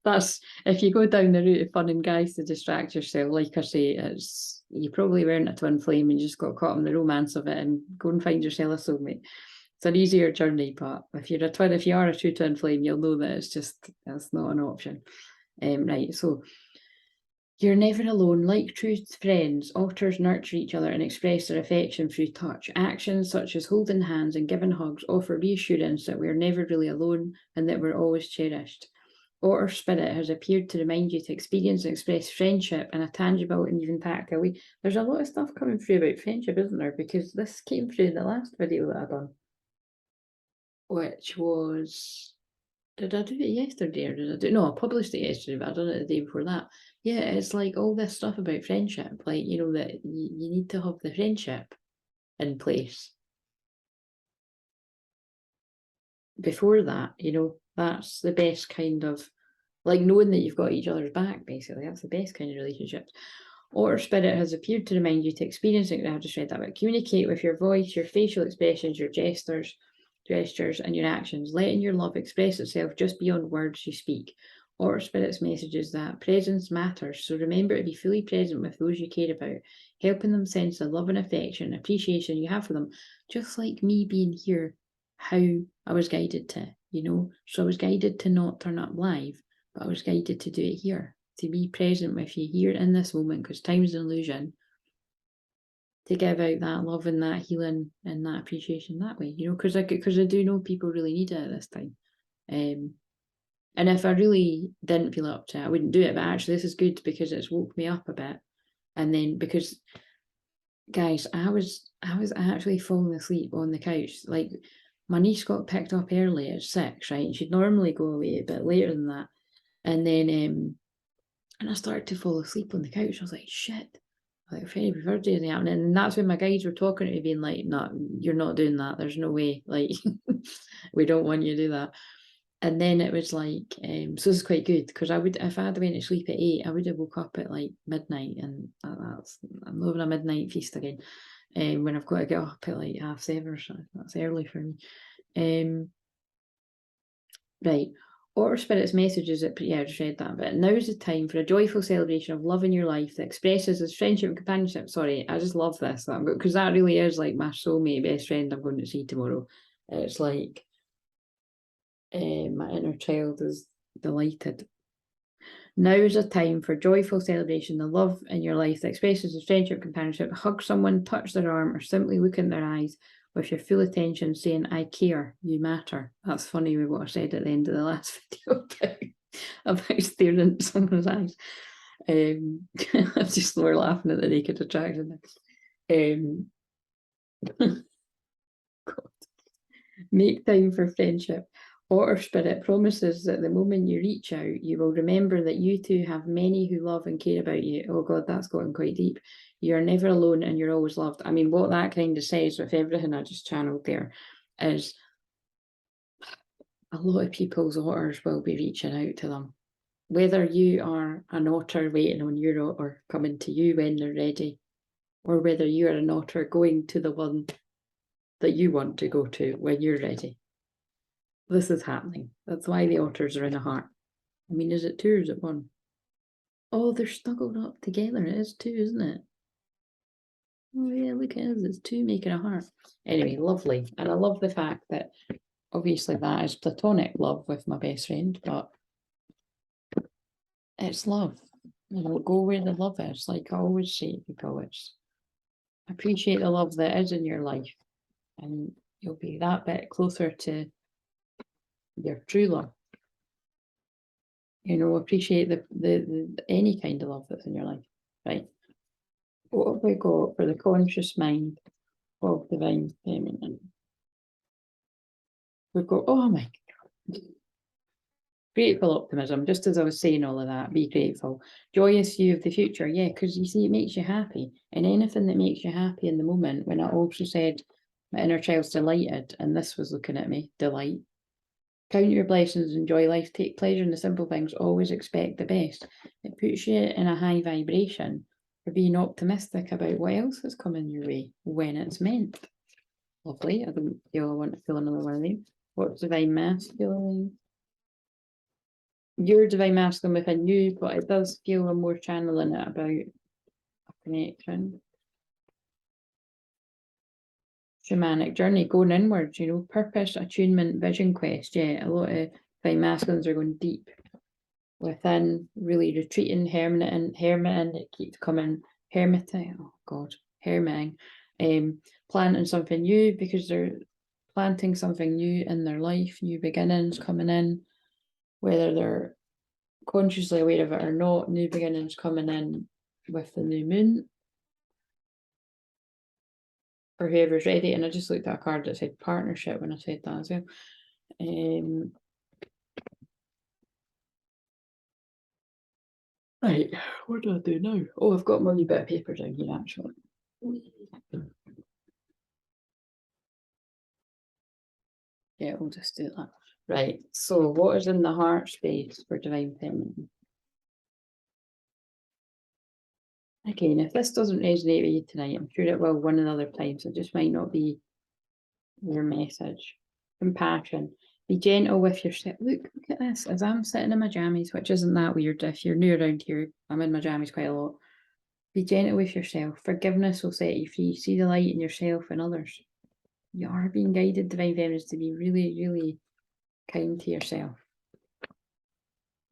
that's, if you go down the route of fun and guys to distract yourself, like I say, you probably weren't a twin flame and you just got caught in the romance of it, and go and find yourself a soulmate. It's an easier journey, but if you are a true twin flame, you'll know that that's not an option. Right, so you're never alone. Like true friends, otters nurture each other and express their affection through touch. Actions such as holding hands and giving hugs offer reassurance that we're never really alone and that we're always cherished. Otter spirit has appeared to remind you to experience and express friendship in a tangible and even tactile way. There's a lot of stuff coming through about friendship, isn't there? Because this came through in the last video that I've done, which was... Did I do it yesterday, or did I do... No, I published it yesterday, but I done it the day before that. Yeah, it's like all this stuff about friendship, like, that you need to have the friendship in place. Before that, that's the best kind of, like, knowing that you've got each other's back, basically. That's the best kind of relationships. Otter spirit has appeared to remind you to experience it. I've just read that, but communicate with your voice, your facial expressions, your gestures, and your actions, letting your love express itself just beyond words you speak. Otter spirit's message is that presence matters, so remember to be fully present with those you care about, helping them sense the love and affection and appreciation you have for them, just like me being here, how I was guided to. you know. So I was guided to not turn up live, but I was guided to do it here, to be present with you here in this moment, because time's an illusion, to give out that love and that healing and that appreciation that way, you know, because I do know people really need it at this time. And if I really didn't feel up to it, I wouldn't do it. But actually, this is good because it's woke me up a bit. And then, because, guys, I was actually falling asleep on the couch. Like, my niece got picked up early at 6, right? And she'd normally go away a bit later than that. And then, and I started to fall asleep on the couch. I was like, shit. Like, Fairy birthday isn't happening. And that's when my guides were talking to me, being like, no, you're not doing that. There's no way. Like, we don't want you to do that. And then it was like, so this is quite good, because I would, if I had went to sleep at 8, I would have woke up at like midnight, and I'm having a midnight feast again. When I've got to get up at like 7:30 or something. That's early for me. Right. Order Spirit's messages, yeah, I just read that, but now is the time for a joyful celebration of love in your life that expresses as friendship and companionship. Sorry, I just love this, because that really is like my soulmate best friend I'm going to see tomorrow. It's like, my inner child is delighted. Now is a time for joyful celebration, the love in your life that expresses as friendship, companionship. Hug someone, touch their arm, or simply look in their eyes with your full attention, saying, I care, you matter. That's funny with what I said at the end of the last video about staring into someone's eyes. I'm just more laughing at the naked attraction. God. Make time for friendship. Order Spirit promises that the moment you reach out, you will remember that you too have many who love and care about you. Oh God, that's gotten quite deep. You're never alone and you're always loved. I mean, what that kind of says with everything I just channeled there is a lot of people's otters will be reaching out to them. Whether you are an otter waiting on your otter coming to you when they're ready, or whether you are an otter going to the one that you want to go to when you're ready. This is happening. That's why the otters are in a heart. I mean, is it 2 or is it 1? Oh, they're snuggled up together. It is 2, isn't it? Oh yeah, look at it. It's 2 making a heart. Anyway, lovely. And I love the fact that obviously that is platonic love with my best friend, but it's love. You know, go where the love is. Like I always say to people, it's appreciate the love that is in your life, and you'll be that bit closer to your true love. You know, appreciate the any kind of love that's in your life, right? What have we got for the conscious mind of divine feminine? We've got, oh my God. Grateful optimism, just as I was saying all of that, be grateful. Joyous view of the future, yeah, because you see, it makes you happy. And anything that makes you happy in the moment, when I also said my inner child's delighted, and this was looking at me, delight. Count your blessings, enjoy life, take pleasure in the simple things, always expect the best. It puts you in a high vibration for being optimistic about what else is coming your way when it's meant. Lovely. I don't feel I want to feel another one of them. What's divine masculine? Your divine masculine within you, but it does feel I'm more channeling it about a connection. Shamanic journey, going inwards, you know, purpose, attunement, vision quest. Yeah, a lot of divine masculines are going deep within, really retreating, hermiting, it keeps coming, hermiting, oh God, hermiting, planting something new, because they're planting something new in their life, new beginnings coming in, whether they're consciously aware of it or not, new beginnings coming in with the new moon, for whoever's ready. And I just looked at a card that said partnership when I said that as well. Right, what do I do now? Oh, I've got my wee bit of paper down here actually. Yeah, we'll just do that. Right, so what is in the heart space for divine feminine? Again, if this doesn't resonate with you tonight, I'm sure it will one another time, so it just might not be your message. Compassion. Be gentle with yourself. Look at this. As I'm sitting in my jammies, which isn't that weird. If you're new around here, I'm in my jammies quite a lot. Be gentle with yourself. Forgiveness will set you free. See the light in yourself and others. You are being guided, divine feminines, to be really, really kind to yourself.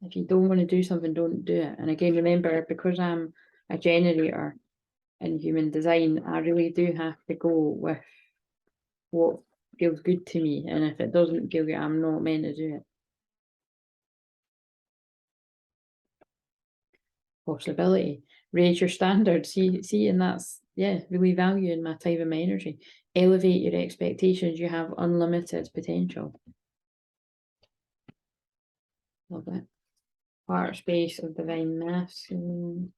If you don't want to do something, don't do it. And again, remember, because I'm a generator in human design, I really do have to go with what feels good to me. And if it doesn't feel good, I'm not meant to do it. Possibility. Raise your standards. See, and that's, yeah, really valuing my time and my energy. Elevate your expectations. You have unlimited potential. Love it. Heart space of divine masculine.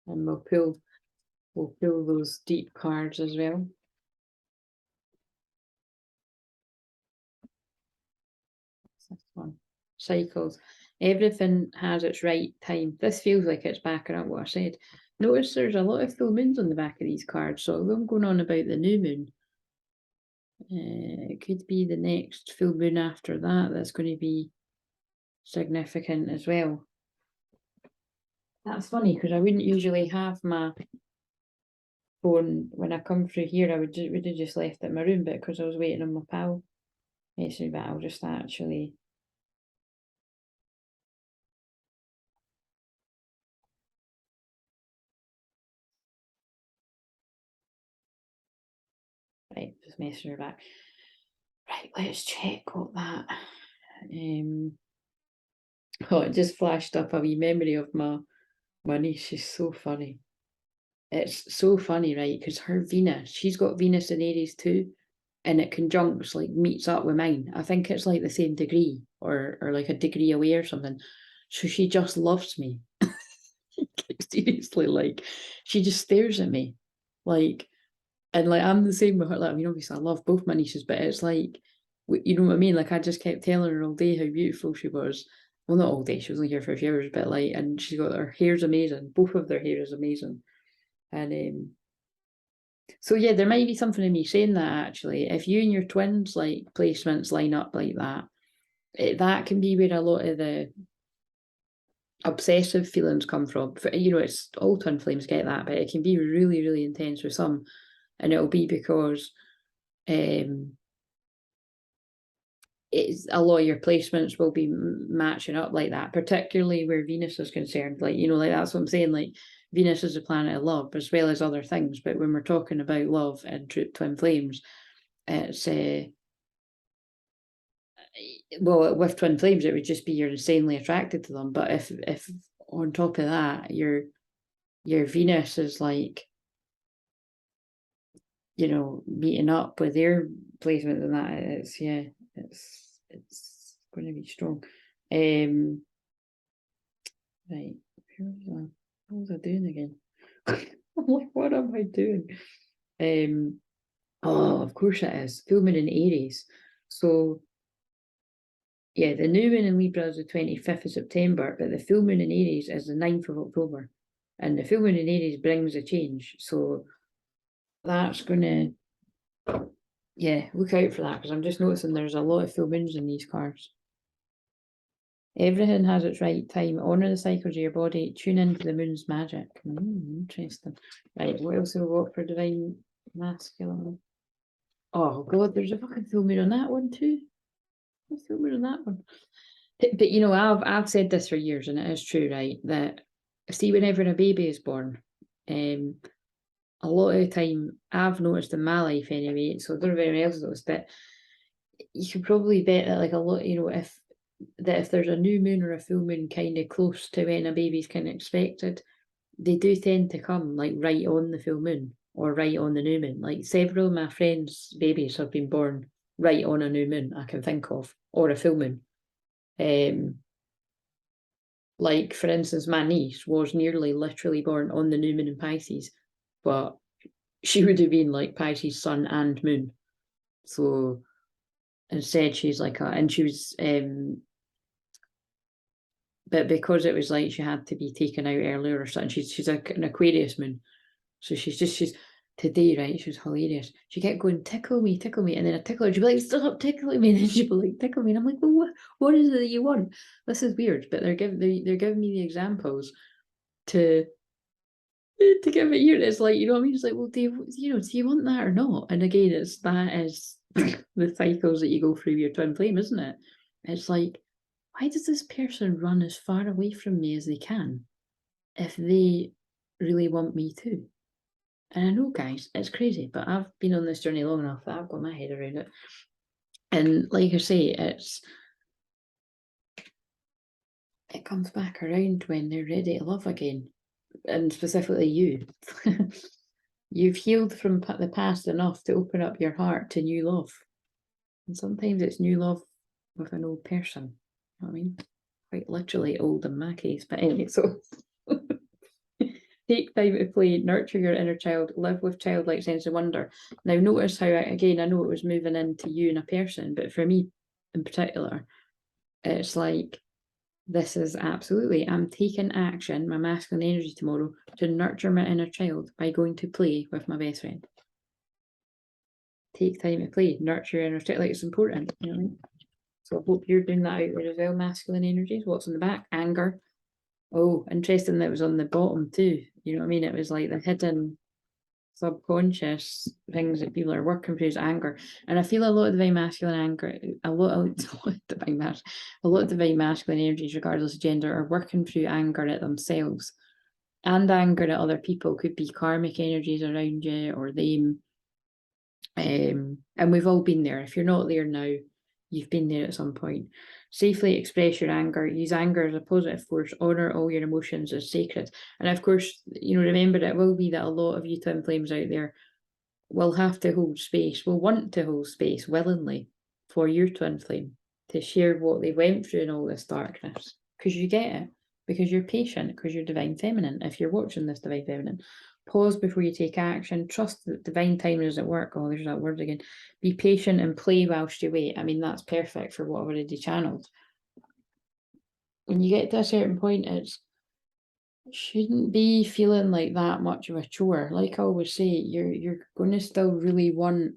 And we'll pull those deep cards as well. This one. Cycles. Everything has its right time. This feels like it's backing up what I said. Notice there's a lot of full moons on the back of these cards, so I'm going on about the new moon. It could be the next full moon after that that's going to be significant as well. That's funny because I wouldn't usually have my phone when I come through here. I would have just left it in my room, but because I was waiting on my pal, but I'll just actually. Right, just messing her back. Right, let's check what that. Oh, it just flashed up a wee memory of my niece. She's so funny. It's so funny, right? Because her Venus, she's got Venus in Aries too, and it conjuncts, like meets up with mine. I think it's like the same degree or like a degree away or something. So she just loves me. Seriously, like she just stares at me, like, and like I'm the same with her. Like, I mean, obviously I love both my nieces, but it's like, you know what I mean? Like I just kept telling her all day how beautiful she was. Well, not all day. She was only here for a few hours, but like, and she's got her hair's amazing. Both of their hair is amazing, and so yeah, there might be something in me saying that actually. If you and your twins like placements line up like that, that can be where a lot of the obsessive feelings come from. You know, it's all twin flames get that, but it can be really, really intense with some, and it'll be because it's a lot of your placements will be matching up like that, particularly where Venus is concerned. Like, you know, like that's what I'm saying. Like Venus is a planet of love as well as other things, but when we're talking about love and twin flames, it's well, with twin flames, it would just be you're insanely attracted to them. But if on top of that, your Venus is like, you know, meeting up with their placement and that, it's yeah, it's going to be strong. Right, what was I doing again? I'm like, what am I doing? Oh, of course it is. Full moon in Aries. So yeah, the new moon in Libra is the 25th of September, but the full moon in Aries is the 9th of October. And the full moon in Aries brings a change. So that's going to, yeah, look out for that, because I'm just noticing there's a lot of full moons in these cards. Everything has its right time. Honour the cycles of your body. Tune into the moon's magic. Interesting. Right, what else have we got for divine masculine? Oh God, there's a fucking full moon on that one too. There's a full moon on that one. But you know, I've said this for years, and it is true, right? That see, whenever a baby is born, a lot of the time I've noticed in my life anyway. So I don't know if anyone else knows, but you can probably bet that like a lot, you know, if there's a new moon or a full moon kind of close to when a baby's kind of expected, they do tend to come like right on the full moon or right on the new moon. Like several of my friends' babies have been born right on a new moon I can think of, or a full moon. Like for instance, my niece was nearly literally born on the new moon in Pisces, but she would have been like Pisces sun and moon. So instead she's like and she was but because it was like she had to be taken out earlier or something, she's an Aquarius moon. So she's today, right? She was hilarious. She kept going, tickle me, and then I tickle her. She'd be like, stop tickling me, and then she'd be like, tickle me, and I'm like, well, what is it that you want? This is weird, but they're giving me the examples to give it here. It's like, you know what I mean? It's like, well, do you want that or not? And again, that is the cycles that you go through your twin flame, isn't it? It's like, why does this person run as far away from me as they can if they really want me to? And I know, guys, it's crazy, but I've been on this journey long enough that I've got my head around it. And like I say, it comes back around when they're ready to love again. And specifically you. You've healed from the past enough to open up your heart to new love. And sometimes it's new love with an old person. You know what I mean? Quite literally old in my case, but anyway, so take time to play, nurture your inner child, live with childlike sense of wonder. Now notice how, again, I know it was moving into you and a person, but for me in particular, it's like, this is absolutely, I'm taking action, my masculine energy tomorrow, to nurture my inner child by going to play with my best friend. Take time to play, nurture your inner child, like it's important, you know what I mean? So I hope you're doing that out there as well, masculine energies. What's in the back? Anger. Oh, interesting that it was on the bottom too. You know what I mean? It was like the hidden subconscious things that people are working through is anger. And I feel a lot of divine masculine anger, a lot of divine masculine energies, regardless of gender, are working through anger at themselves. And anger at other people could be karmic energies around you or them. And we've all been there. If you're not there now, you've been there at some point. Safely express your anger. Use anger as a positive force. Honor all your emotions as sacred. And of course, you know, remember it will be that a lot of you twin flames out there will have to hold space, will want to hold space willingly for your twin flame to share what they went through in all this darkness. Because you get it. Because you're patient. Because you're divine feminine. If you're watching this divine feminine, pause before you take action. Trust that divine timing is at work. Oh, there's that word again. Be patient and play whilst you wait. I mean, that's perfect for what I've already channeled. When you get to a certain point, it shouldn't be feeling like that much of a chore. Like I always say, you're going to still really want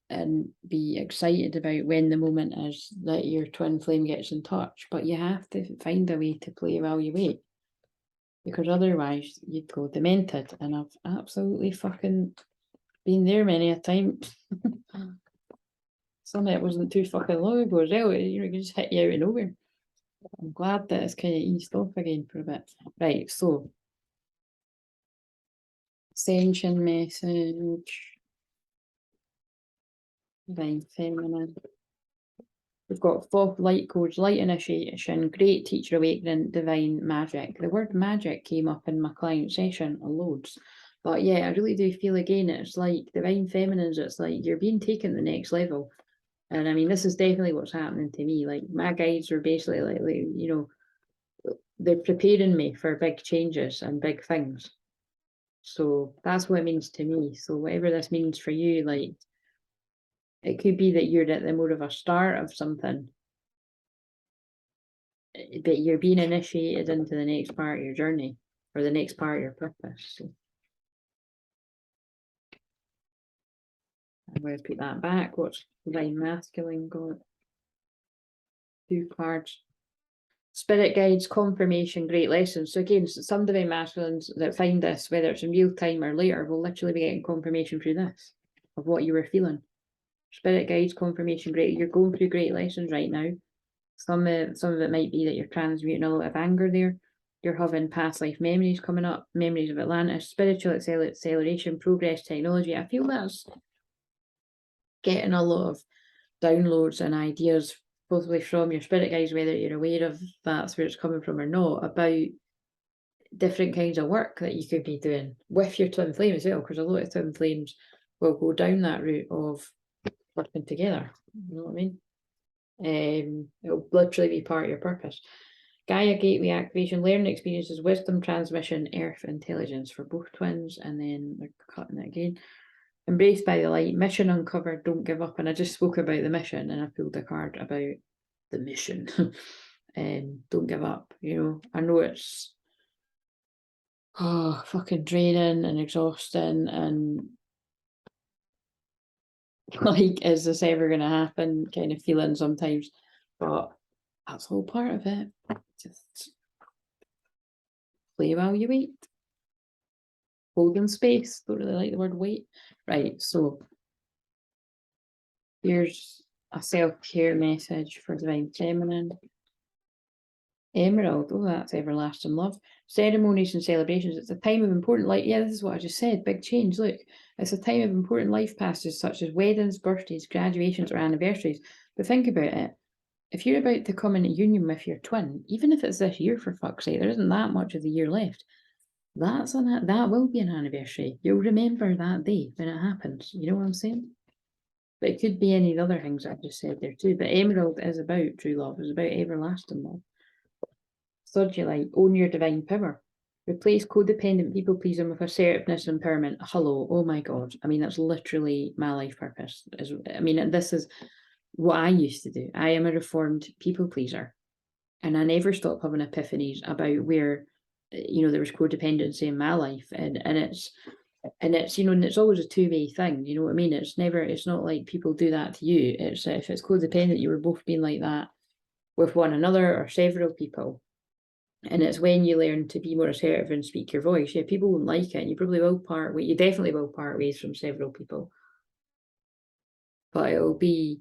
and be excited about when the moment is that your twin flame gets in touch, but you have to find a way to play while you wait. Because otherwise you'd go demented, and I've absolutely fucking been there many a time. Some of it wasn't too fucking long ago as well. You know, it just hit you out of nowhere. I'm glad that it's kind of eased off again for a bit. Right, so Ascension message. Divine feminine. We've got fourth light codes, light initiation, great teacher awakening, divine magic. The word magic came up in my client session loads. But yeah, I really do feel again, it's like divine feminines, it's like you're being taken to the next level. And I mean, this is definitely what's happening to me. Like my guides are basically like you know, they're preparing me for big changes and big things. So that's what it means to me. So whatever this means for you, like it could be that you're at the more of a start of something, but you're being initiated into the next part of your journey or the next part of your purpose. So I'm going to put that back. What's divine masculine got? 2 cards. Spirit guides, confirmation, great lessons. So again, some divine masculines that find this, whether it's in real time or later, will literally be getting confirmation through this of what you were feeling. Spirit guides, confirmation, great. You're going through great lessons right now. Some of it might be that you're transmuting a lot of anger there. You're having past life memories coming up, memories of Atlantis, spiritual acceleration, progress, technology. I feel that's getting a lot of downloads and ideas, possibly from your spirit guides, whether you're aware of that's where it's coming from or not, about different kinds of work that you could be doing with your twin flame as well, because a lot of twin flames will go down that route of working together. You know what I mean? It'll literally be part of your purpose. Gaia gateway activation, learning experiences, wisdom transmission, earth intelligence for both twins, and then they're cutting it again. Embraced by the light, mission uncovered, don't give up. And I just spoke about the mission, and I pulled a card about the mission. Don't give up. You know, I know it's fucking draining and exhausting, and like, is this ever gonna happen kind of feeling sometimes, but that's all part of it. Just play while you wait. Holding space. Don't really like the word wait. Right, so Here's a self-care message for Divine Feminine. Emerald, oh, that's everlasting love. Ceremonies and celebrations. It's a time of important life. Yeah, this is what I just said. Big change. Look, it's a time of important life passages such as weddings, birthdays, graduations, or anniversaries. But think about it. If you're about to come into union with your twin, even if it's this year, for fuck's sake, there isn't that much of the year left. That will be an anniversary. You'll remember that day when it happens. You know what I'm saying? But it could be any of the other things I've just said there too. But Emerald is about true love. It's about everlasting love. Sodulite, own your divine power. Replace codependent people pleasing with assertiveness and empowerment. Hello, oh my God. I mean, that's literally my life purpose. I mean, this is what I used to do. I am a reformed people pleaser. And I never stopped having epiphanies about where, there was codependency in my life. And it's, and it's always a two-way thing. You know what I mean? It's not like people do that to you. It's if it's codependent, you were both being like that with one another or several people. And it's when you learn to be more assertive and speak your voice. Yeah, people won't like it. And you probably will part ways. You definitely will part ways from several people. But it'll be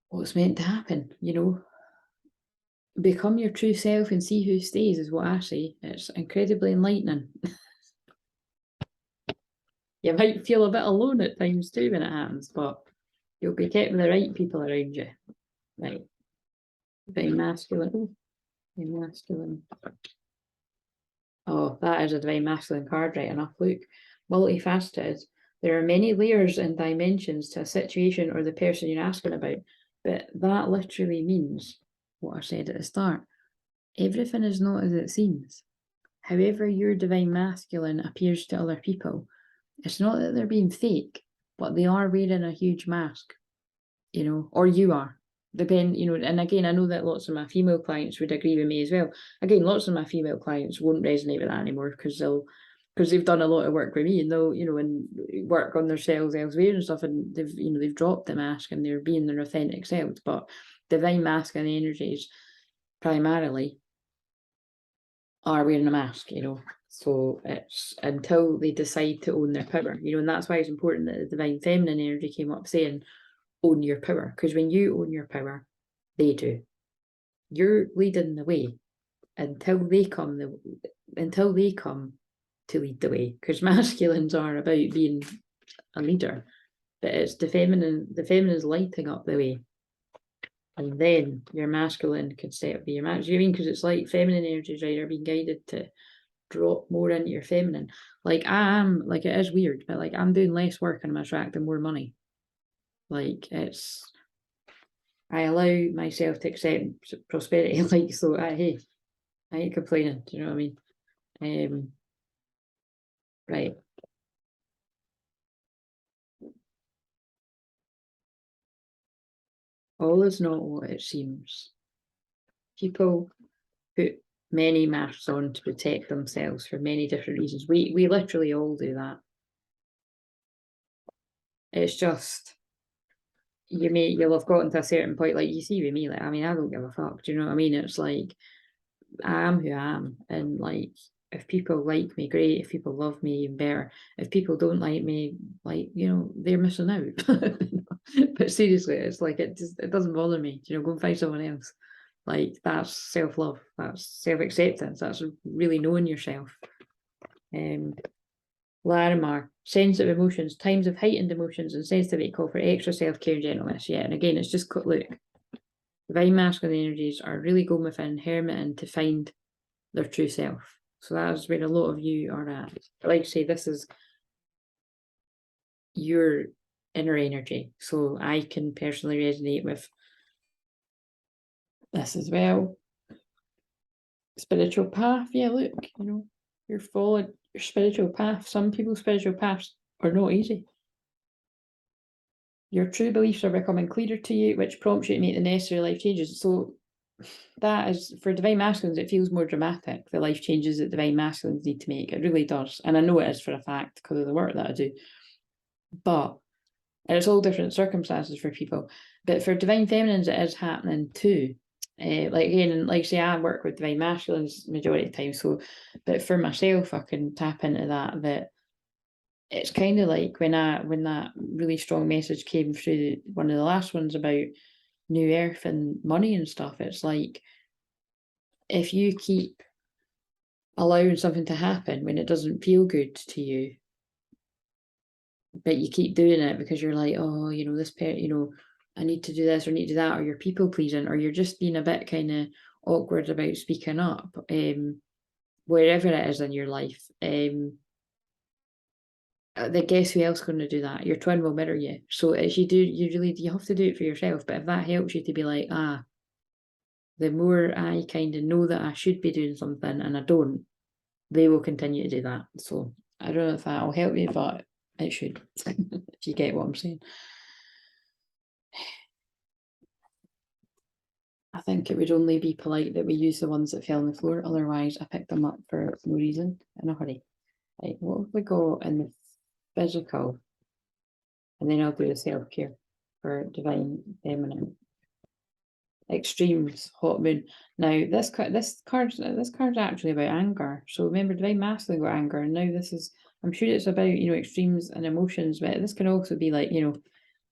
what's meant to happen, Become your true self and see who stays is what I say. It's incredibly enlightening. You might feel a bit alone at times too when it happens, but you'll be kept with the right people around you. Right. Very masculine. Oh, very masculine. Oh, that is a divine masculine card, right enough. Look, multifaceted. There are many layers and dimensions to a situation or the person you're asking about, but that literally means what I said at the start. Everything is not as it seems. However your divine masculine appears to other people, it's not that they're being fake, but they are wearing a huge mask, or you are. And again, I know that lots of my female clients would agree with me as well. Again, lots of my female clients won't resonate with that anymore because they've done a lot of work with me and they'll, and work on themselves elsewhere and stuff, and they've dropped the mask and they're being their authentic selves. But divine masculine energies primarily are wearing a mask, So it's until they decide to own their power, and that's why it's important that the divine feminine energy came up saying, own your power, because when you own your power, they do. You're leading the way until they come to lead the way, because masculines are about being a leader, but it's the feminine's lighting up the way, and then your masculine can step up your match. You mean, because it's like feminine energies, right, are being guided to drop more into your feminine. Like I am, like it is weird, but like I'm doing less work and I'm attracting more money. Like I allow myself to accept prosperity. Like, so I ain't complaining. Do you know what I mean? Right. All is not what it seems. People put many masks on to protect themselves for many different reasons. We literally all do that. It's just you'll have gotten to a certain point, like you see with me, like I mean, I don't give a fuck. Do you know what I mean? It's like I am who I am, and like if people like me, great. If people love me, even better. If people don't like me, like they're missing out. But seriously, it's like it doesn't bother me. Go and find someone else. Like that's self-love, that's self-acceptance, that's really knowing yourself. Larimar, sensitive emotions, times of heightened emotions and sensitivity call for extra self-care and gentleness. Yeah, and again, it's just look, divine masculine energies are really going within, hermiting to find their true self. So that's where a lot of you are at. But like I say, this is your inner energy. So I can personally resonate with this as well. Spiritual path, yeah, look, you're following your spiritual path. Some people's spiritual paths are not easy. Your true beliefs are becoming clearer to you, which prompts you to make the necessary life changes. So that is, for divine masculines, it feels more dramatic, the life changes that divine masculines need to make. It really does. And I know it is for a fact because of the work that I do. But it's all different circumstances for people. But for divine feminines, it is happening too. Like again, like say I work with divine masculines majority of the time. So, but for myself, I can tap into that it's kind of like when that really strong message came through, one of the last ones about New Earth and money and stuff. It's like, if you keep allowing something to happen when it doesn't feel good to you, but you keep doing it because you're like, oh, this I need to do this or need to do that, or you're people pleasing, or you're just being a bit kind of awkward about speaking up, wherever it is in your life, then guess who else is going to do that? Your twin will mirror you. So as you have to do it for yourself. But if that helps you to be like, the more I kind of know that I should be doing something and I don't, they will continue to do that. So I don't know if that will help you, but it should, if you get what I'm saying. I think it would only be polite that we use the ones that fell on the floor. Otherwise, I picked them up for no reason in a hurry. Right, what have we got in the physical? And then I'll do the self-care for divine feminine. Extremes, hot moon. Now this card's actually about anger. So remember, divine masculine got anger, and now this is, I'm sure it's about extremes and emotions, but this can also be like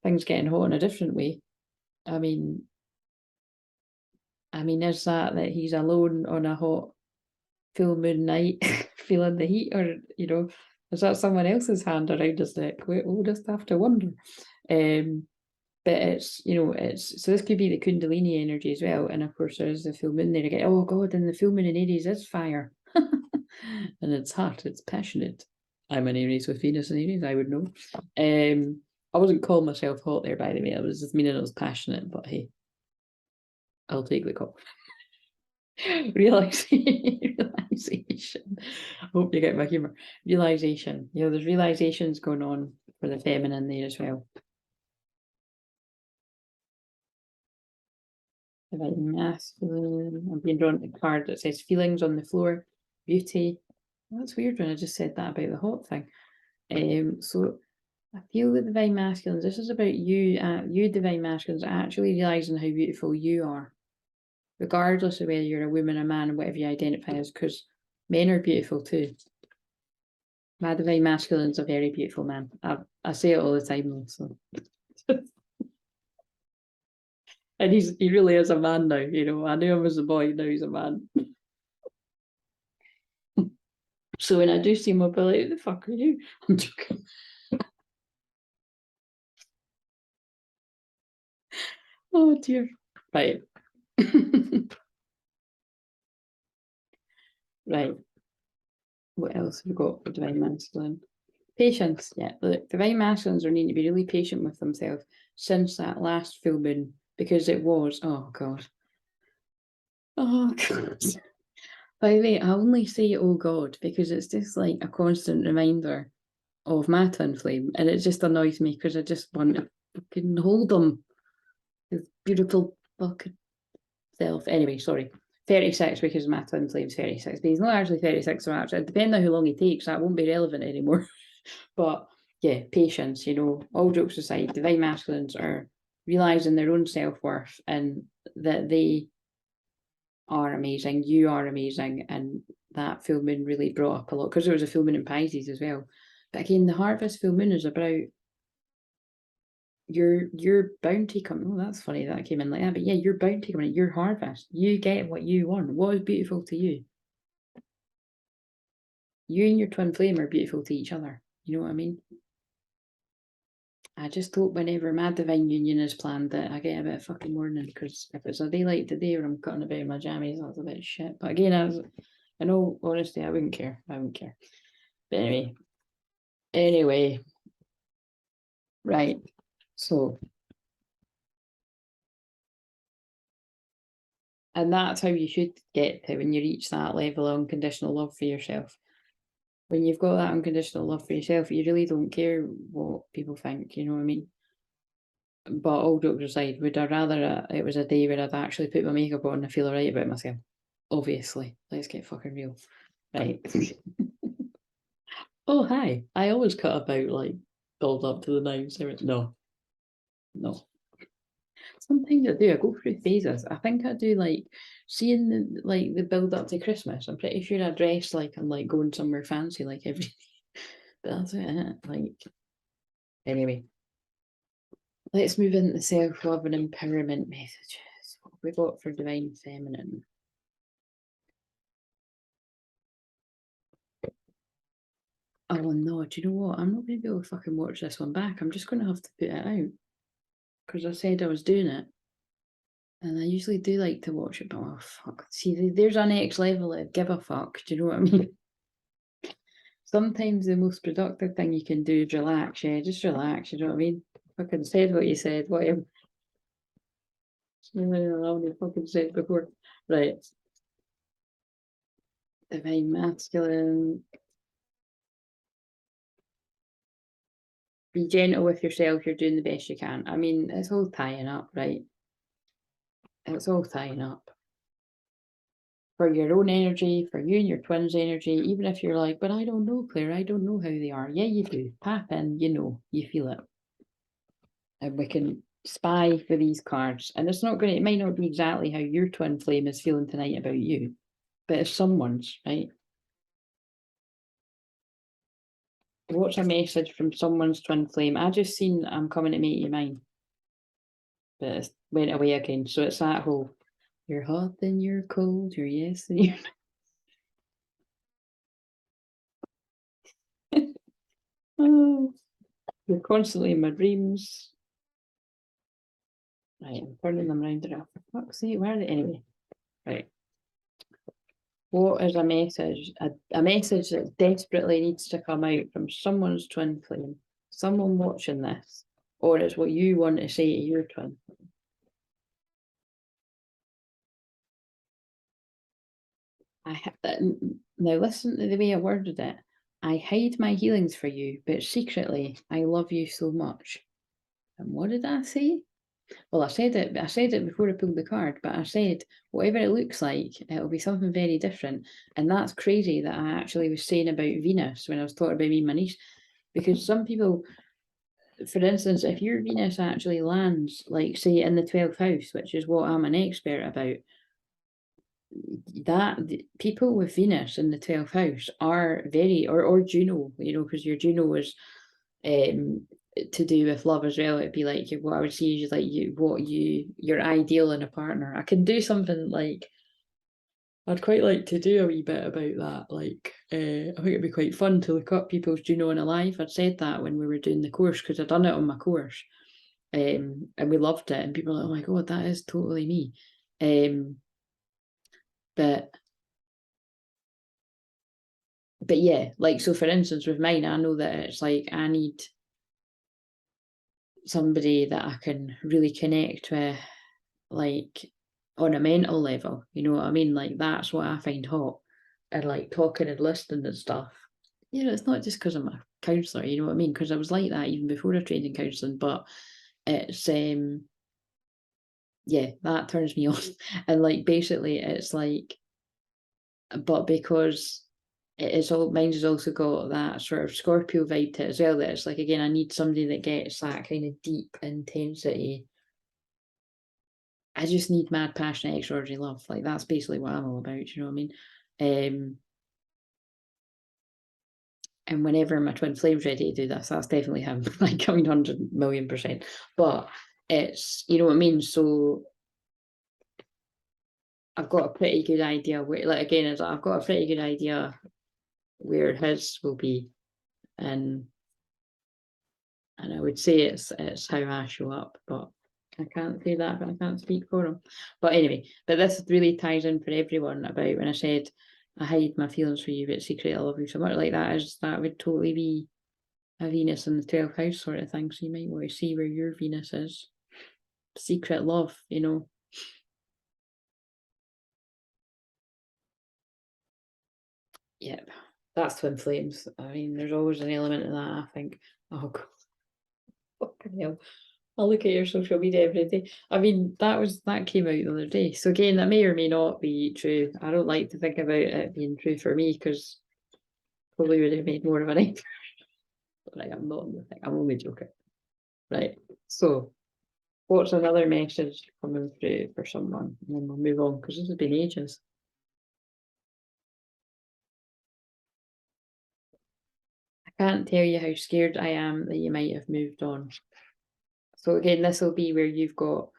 things getting hot in a different way. I mean, is that he's alone on a hot full moon night, feeling the heat, or is that someone else's hand around his neck? We'll just have to wonder. But it's, so this could be the Kundalini energy as well. And of course, there's the full moon there again. Oh God, and the full moon in Aries is fire. And it's hot, it's passionate. I'm an Aries with Venus in Aries, I would know. I wasn't calling myself hot there, by the way. I was just meaning I was passionate, but hey, I'll take the call. Realization. Hope you get my humor. Realization. There's realizations going on for the feminine there as well. Divine masculine. I'm being drawn to a card that says feelings on the floor, beauty. Well, that's weird when I just said that about the hot thing. So I feel the divine masculines. This is about you. You divine masculines actually realizing how beautiful you are, regardless of whether you're a woman, a man, whatever you identify as. Because men are beautiful too. My divine masculine's a very beautiful man. I say it all the time though. So. And he really is a man now, I knew him as a boy, now he's a man. So when I do see him, I'll be like, who the fuck are you? I'm joking. Oh dear. Right. Right. What else have we got for divine masculine? Patience. Yeah, look, divine masculines are needing to be really patient with themselves since that last full moon, because it was, oh God. Oh God. By the way, I only say oh God because it's just like a constant reminder of my twin flame, and it just annoys me because I just want to fucking hold them. His beautiful fucking self. Anyway, sorry. 36 because my twin flame's 36, but he's not actually 36 so much. Depending on how long he takes, that won't be relevant anymore. But yeah, patience, all jokes aside, divine masculines are realizing their own self-worth and that they are amazing, you are amazing, and that full moon really brought up a lot because there was a full moon in Pisces as well. But again, the harvest full moon is about your bounty coming. Oh, that's funny that came in like that. But yeah, your bounty coming in, your harvest. You get what you want. What is beautiful to you? You and your twin flame are beautiful to each other. You know what I mean? I just hope whenever my divine union is planned that I get a bit of fucking warning, because if it's a day like today where I'm cutting about in my jammies, that's a bit of shit. But again, in all honesty, I wouldn't care. I wouldn't care. But anyway, right. So, and that's how you should get to when you reach that level of unconditional love for yourself. When you've got that unconditional love for yourself, you really don't care what people think, you know what I mean? But all jokes aside, would I rather it was a day where I'd actually put my makeup on and feel alright about myself? Obviously. Let's get fucking real. Right. Oh, hi. I always cut about, like, build up to the nines. No. Sometimes I do. I go through phases. I think I do, like, seeing the build up to Christmas. I'm pretty sure I dress like I'm like going somewhere fancy like every day. But that's it, like, anyway. Let's move into the self-love and empowerment messages. What have we got for Divine Feminine? Oh no, do you know what? I'm not going to be able to fucking watch this one back. I'm just going to have to put it out. Because I said I was doing it. And I usually do like to watch it, but oh fuck. See, there's a next level of give a fuck. Do you know what I mean? Sometimes the most productive thing you can do is relax, yeah. Just relax, you know what I mean? Fucking said what you said, whatever. I fucking said before. Right. Divine masculine. Be gentle with yourself, you're doing the best you can. I mean, it's all tying up, right? It's all tying up. For your own energy, for you and your twins' energy, even if you're like, but I don't know, Claire, I don't know how they are. Yeah, you do. Tap in, you know, you feel it. And we can spy for these cards. And it's not going to, it might not be exactly how your twin flame is feeling tonight about you, but it's someone's, right? What's a message from someone's twin flame? I just seen I'm coming to make you mine. But it went away again. So it's that whole, you're hot and you're cold, you're yes and you're oh, you're constantly in my dreams. Right, I'm turning them round around. For fuck's sake, where are they? Anyway, right. What is a message? A message that desperately needs to come out from someone's twin flame, someone watching this, or it's what you want to say to your twin. Now listen to the way I worded it. I hide my healings for you, but secretly I love you so much. And what did I say? Well, I said it before I pulled the card, but I said, whatever it looks like, it'll be something very different. And that's crazy that I actually was saying about Venus when I was talking about me and my niece, because some people, for instance, if your Venus actually lands, like say in the 12th house, which is what I'm an expert about, that people with Venus in the 12th house are very, or Juno, you know, because your Juno is to do with love as well. It'd be like what I would see is like your ideal in a partner. I can do something like I'd quite like to do a wee bit about that. Like I think it'd be quite fun to look up people's Juno in a life. I'd said that when we were doing the course because I'd done it on my course. And we loved it, and people are like, oh my god, that is totally me. But yeah, like so for instance with mine, I know that it's like I need somebody that I can really connect with, like on a mental level, you know what I mean? Like that's what I find hot, and like talking and listening and stuff. You know, it's not just because I'm a counsellor, you know what I mean? Because I was like that even before I trained in counselling, but it's yeah, that turns me on. And like basically it's like, but because it's all mine's has also got that sort of Scorpio vibe to it as well, that it's like again, I need somebody that gets that kind of deep intensity. I just need mad, passionate, extraordinary love. Like that's basically what I'm all about. You know what I mean? And whenever my twin flame's ready to do this, that's definitely him. Like coming 100,000,000%. But it's, you know what I mean. So I've got a pretty good idea where, like again, I've got a pretty good idea where his will be, and I would say it's how I show up, but I can't say that, but I can't speak for him. But anyway, but this really ties in for everyone about when I said I hide my feelings for you, but secretly I love you so much. Like that would totally be a Venus in the 12th house sort of thing. So you might want to see where your Venus is. Secret love, you know. Yep. That's twin flames. I mean, there's always an element of that, I think. Oh god. Fucking hell. I'll look at your social media every day. I mean, that came out the other day. So again, that may or may not be true. I don't like to think about it being true for me because probably would have made more of an effort. Right, I'm not in the thing. I'm only joking. Right. So what's another message coming through for someone? And then we'll move on because this has been ages. I I can't tell you how scared I am that you might have moved on. So again, this will be where you've got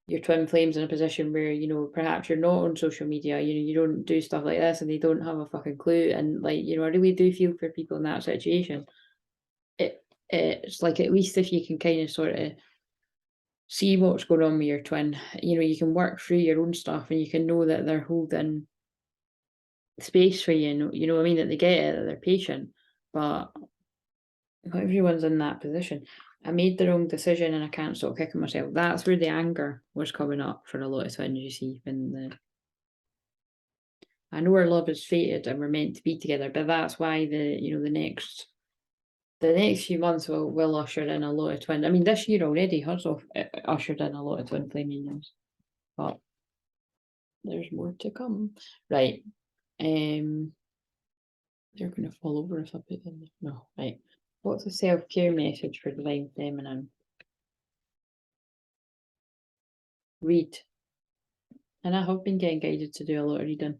your twin flames in a position where, you know, perhaps you're not on social media, you know, you don't do stuff like this and they don't have a fucking clue. And like, you know, I really do feel for people in that situation. It's like, at least if you can kind of sort of see what's going on with your twin, you know, you can work through your own stuff and you can know that they're holding space for you, you know what I mean, that they get it, that they're patient. But not everyone's in that position. I made the wrong decision and I can't stop kicking myself. That's where the anger was coming up for a lot of twins, you see, when I know our love is fated and we're meant to be together, but that's why the next few months will usher in a lot of twin. I mean, this year already has ushered in a lot of twin flame unions, but there's more to come. Right. They're going to fall over if I put them. No, right. What's the self-care message for Divine Feminine? Read. And I have been getting guided to do a lot of reading.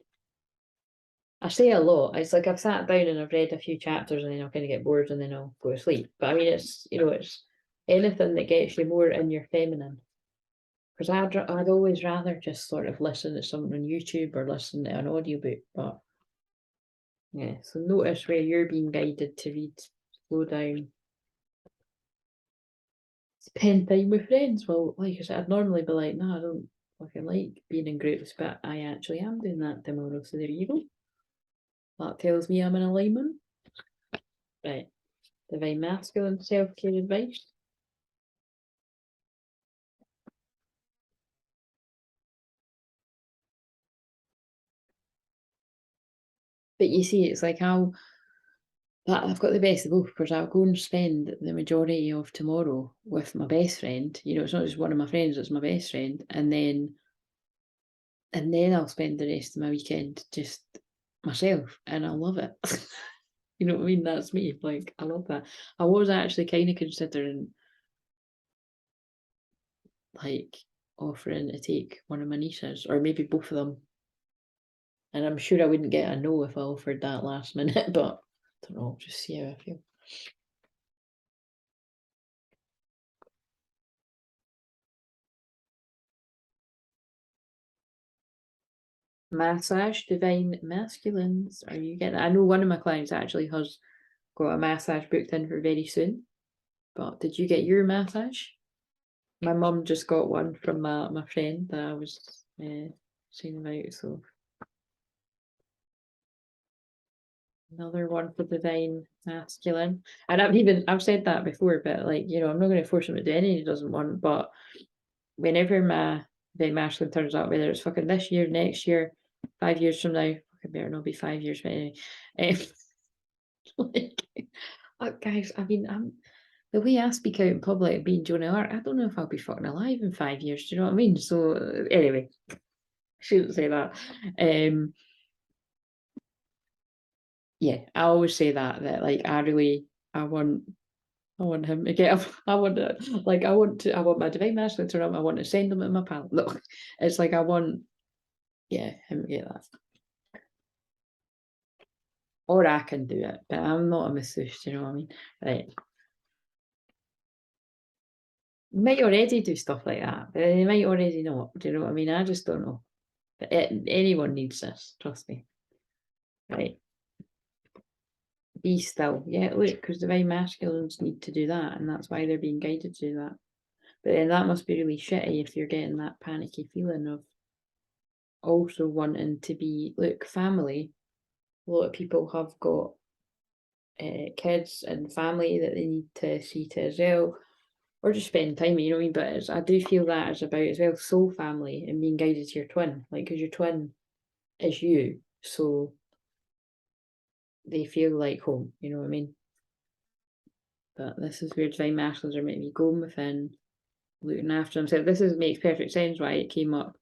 I say a lot. It's like I've sat down and I've read a few chapters and then I'll kind of get bored and then I'll go to sleep. But I mean, it's, you know, it's anything that gets you more in your feminine. Because I'd always rather just sort of listen to something on YouTube or listen to an audiobook. But yeah, so notice where you're being guided to read. Slow down. Spend time with friends. Well, like I said, I'd normally be like, no, I don't fucking like being in groups, but I actually am doing that tomorrow. So there you go. That tells me I'm in alignment. Right. Divine Masculine self-care advice. But you see, it's like I've got the best of both, because I'll go and spend the majority of tomorrow with my best friend. You know, it's not just one of my friends, it's my best friend. And then I'll spend the rest of my weekend just myself, and I love it. You know what I mean? That's me. Like, I love that. I was actually kind of considering like offering to take one of my nieces, or maybe both of them. And I'm sure I wouldn't get a no if I offered that last minute, but I don't know, just see how I feel. Massage, Divine Masculines. Are you getting it? I know one of my clients actually has got a massage booked in for very soon. But did you get your massage? My mum just got one from my friend that I was saying about. So another one for Divine Masculine. And I've said that before, but like, you know, I'm not going to force him to do anything he doesn't want. But whenever my Divine Masculine turns up, whether it's fucking this year, next year, 5 years from now, it better not be 5 years, but anyway. Like, guys, I mean, the way I speak out in public being Joan Art, I don't know if I'll be fucking alive in 5 years. Do you know what I mean? So anyway, shouldn't say that. Yeah, I always say that like I want him to get up. I want my Divine Masculine to turn up. I want to send him to my pal. Look, it's like I want, yeah, him to get that. Or I can do it, but I'm not a masseuse, do you know what I mean? Right. You might already do stuff like that, but they might already not. Do you know what I mean? I just don't know. But anyone needs this, trust me. Right. Be still. Yeah, look, because Divine Masculines need to do that, and that's why they're being guided to do that. But then that must be really shitty if you're getting that panicky feeling of also wanting to be, look, family. A lot of people have got kids and family that they need to see to as well, or just spend time, you know what I mean? But I do feel that is about as well soul family and being guided to your twin, like, because your twin is you, so they feel like home, you know what I mean? But this is where Divine Masculines are meant to be going within, looking after themselves. This makes perfect sense why it came up,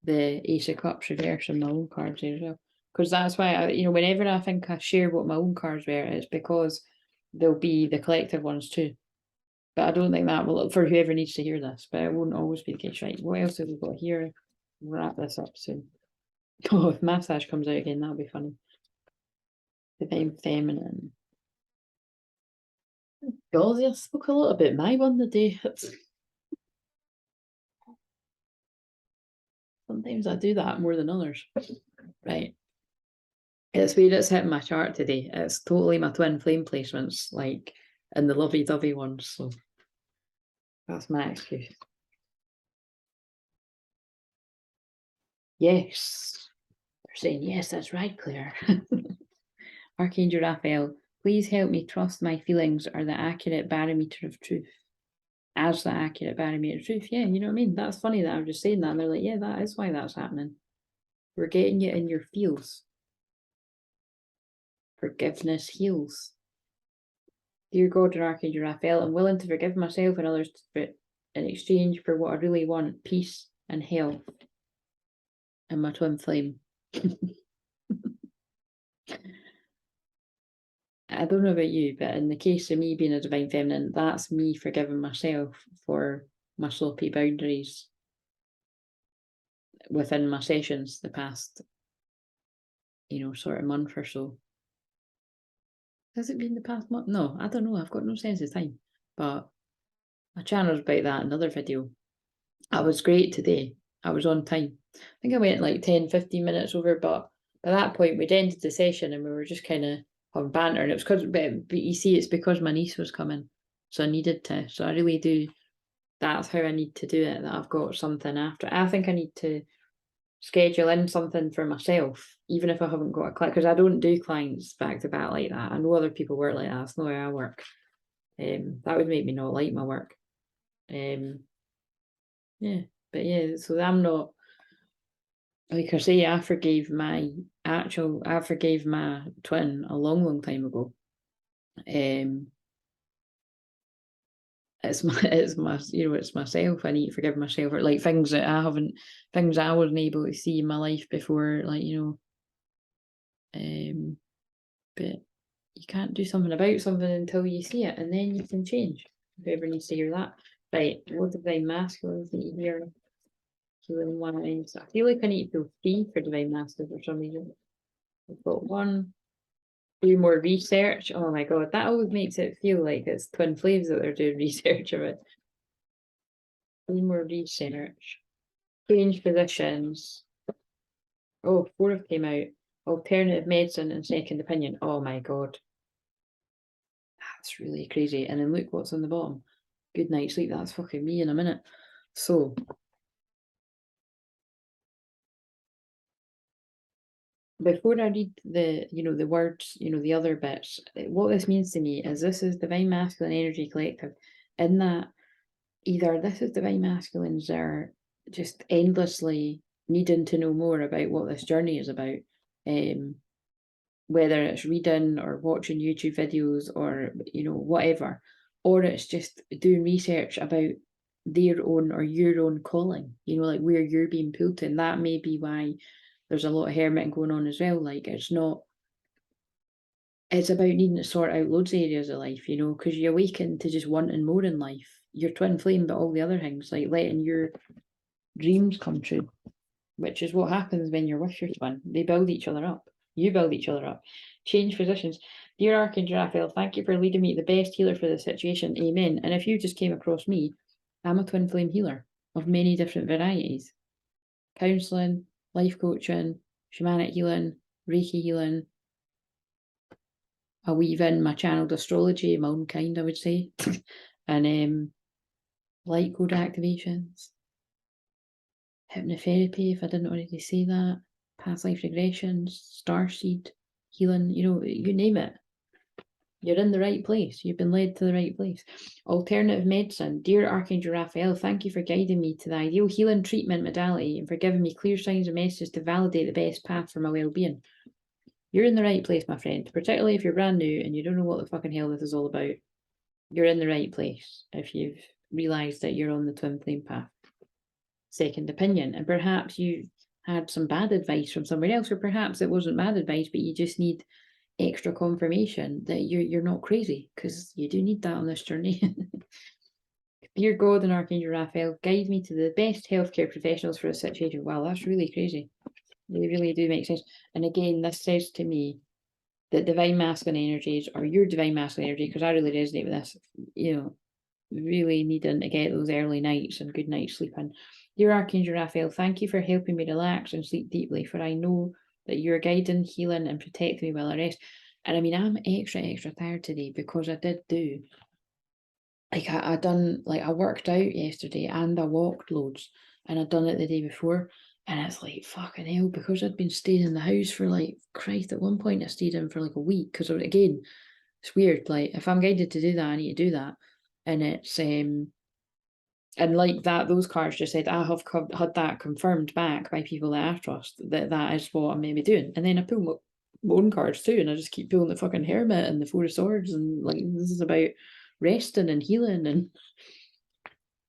the Ace of Cups reverse in my own cards there as well. Because that's why whenever I think I share what my own cards were, it's because there'll be the collective ones too. But I don't think that will, for whoever needs to hear this, but it won't always be the case, right? What else have we got here? We'll wrap this up soon. Oh, if massage comes out again, that'll be funny. Divine Feminine. God, I spoke a lot about my one today. Sometimes I do that more than others. Right. It's weird, it's hitting my chart today. It's totally my twin flame placements, like in the lovey-dovey ones. So that's my excuse. Yes. They're saying, yes, that's right, Claire. Archangel Raphael, please help me trust my feelings are the accurate barometer of truth. As the accurate barometer of truth. Yeah, you know what I mean? That's funny that I'm just saying that. And they're like, yeah, that is why that's happening. We're getting you in your feels. Forgiveness heals. Dear God and Archangel Raphael, I'm willing to forgive myself and others in exchange for what I really want, peace and health. And my twin flame. I don't know about you, but in the case of me being a divine feminine, that's me forgiving myself for my sloppy boundaries within my sessions the past, sort of month or so. Has it been the past month? No, I don't know. I've got no sense of time. But I channeled about that in another video. I was great today. I was on time. I think I went like 10, 15 minutes over, but by that point we'd ended the session and we were just kind of having banter. And it was because, but you see, it's because my niece was coming. So I needed to. So I really do. That's how I need to do it, that I've got something after. I think I need to schedule in something for myself, even if I haven't got a client, because I don't do clients back to back like that. I know other people work like that. That's not how I work. That would make me not like my work. Yeah, but yeah, so I'm not, like I say, I forgave my twin a long, long time ago. It's myself. I need to forgive myself for like things that things I wasn't able to see in my life before, like, but you can't do something about something until you see it, and then you can change. Whoever needs to hear that. Right, what divine masculines need to hear? Healing wise. I feel like I need to feel free for divine masculines for some reason. I've got one. Do more research. Oh my god, that always makes it feel like it's twin flames that they're doing research of it. Do more research. Change positions. Oh, 4 have came out. Alternative medicine and second opinion. Oh my god. That's really crazy. And then look what's on the bottom. Good night's sleep. That's fucking me in a minute. So before I read the words, the other bits, what this means to me is this is divine masculine energy collective. In that, either this is divine masculines are just endlessly needing to know more about what this journey is about, whether it's reading or watching YouTube videos or whatever, or it's just doing research about their own or your own calling, like where you're being pulled to. And that may be why there's a lot of hermiting going on as well. Like it's about needing to sort out loads of areas of life, because you awaken to just wanting more in life. Your twin flame, but all the other things, like letting your dreams come true, which is what happens when you're with your twin. They build each other up. You build each other up. Change positions. Dear Archangel Raphael, thank you for leading me the best healer for the situation. Amen. And if you just came across me, I'm a twin flame healer of many different varieties. Counselling, life coaching, shamanic healing, Reiki healing. I weave in my channeled astrology, my own kind, I would say. And light code activations. Hypnotherapy, if I didn't already say that. Past life regressions, starseed healing, you name it. You're in the right place. You've been led to the right place. Alternative medicine. Dear Archangel Raphael, thank you for guiding me to the ideal healing treatment modality and for giving me clear signs and messages to validate the best path for my well-being. You're in the right place, my friend, particularly if you're brand new and you don't know what the fucking hell this is all about. You're in the right place if you've realised that you're on the twin flame path. Second opinion, and perhaps you had some bad advice from somewhere else, or perhaps it wasn't bad advice, but you just need extra confirmation that you're not crazy, because you do need that on this journey. Dear God and Archangel Raphael, guide me to the best healthcare professionals for a situation. Wow, that's really crazy. They really do make sense. And again, this says to me that divine masculine energies, or your divine masculine energy, because I really resonate with this, you know, really needing to get those early nights and good night sleeping. Dear Archangel Raphael, thank you for helping me relax and sleep deeply, for I know that you're guiding, healing, and protecting me while I rest. And I mean, I'm extra tired today because I did do, like, I worked out yesterday and I walked loads, and I'd done it the day before. And it's like, fucking hell, because I'd been staying in the house for, like, Christ, at one point I stayed in for like a week, because again, it's weird, like, if I'm guided to do that, I need to do that. And it's and like that, those cards just said I have had that confirmed back by people that I trust, that is what I'm maybe doing. And then I pull my own cards too, and I just keep pulling the fucking Hermit and the Four of Swords, and like, this is about resting and healing, and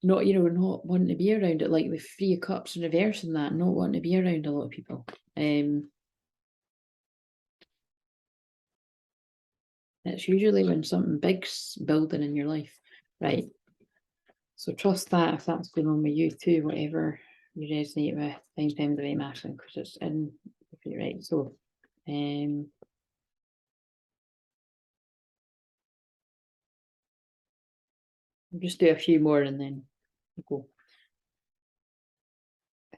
not, you know, not wanting to be around it, like the Three of Cups in reverse, and that, not wanting to be around a lot of people. It's usually when something big's building in your life, right? So trust that if that's going on with you too, whatever you resonate with, find time the right masculine, because it's in, if you're right. So I'll just do a few more and then we'll go.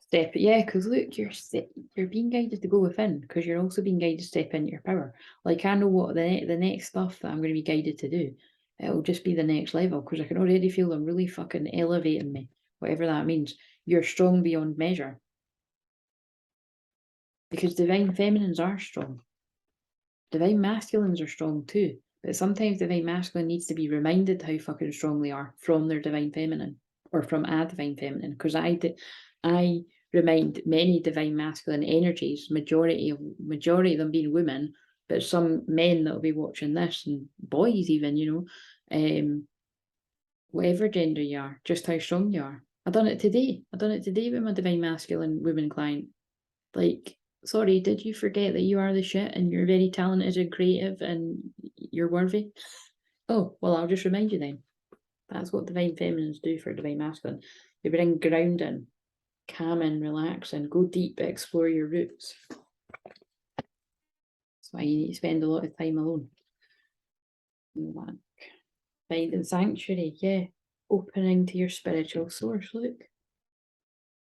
Step, yeah, because look, you're being guided to go within, because you're also being guided to step into your power. Like, I know what the next stuff that I'm going to be guided to do. It'll just be the next level, because I can already feel them really fucking elevating me, whatever that means. You're strong beyond measure. Because divine feminines are strong. Divine masculines are strong too. But sometimes divine masculine needs to be reminded how fucking strong they are from their divine feminine, or from a divine feminine. Because I remind many divine masculine energies, majority of them being women, but some men that'll be watching this, and boys even, you know, whatever gender you are, just how strong you are. I done it today with my divine masculine woman client. Like, sorry, did you forget that you are the shit and you're very talented and creative and you're worthy? Oh, well, I'll just remind you then. That's what divine feminines do for divine masculine. They bring grounding, calming, relaxing, go deep, explore your roots. That's why you need to spend a lot of time alone. Finding sanctuary, yeah. Opening to your spiritual source, look.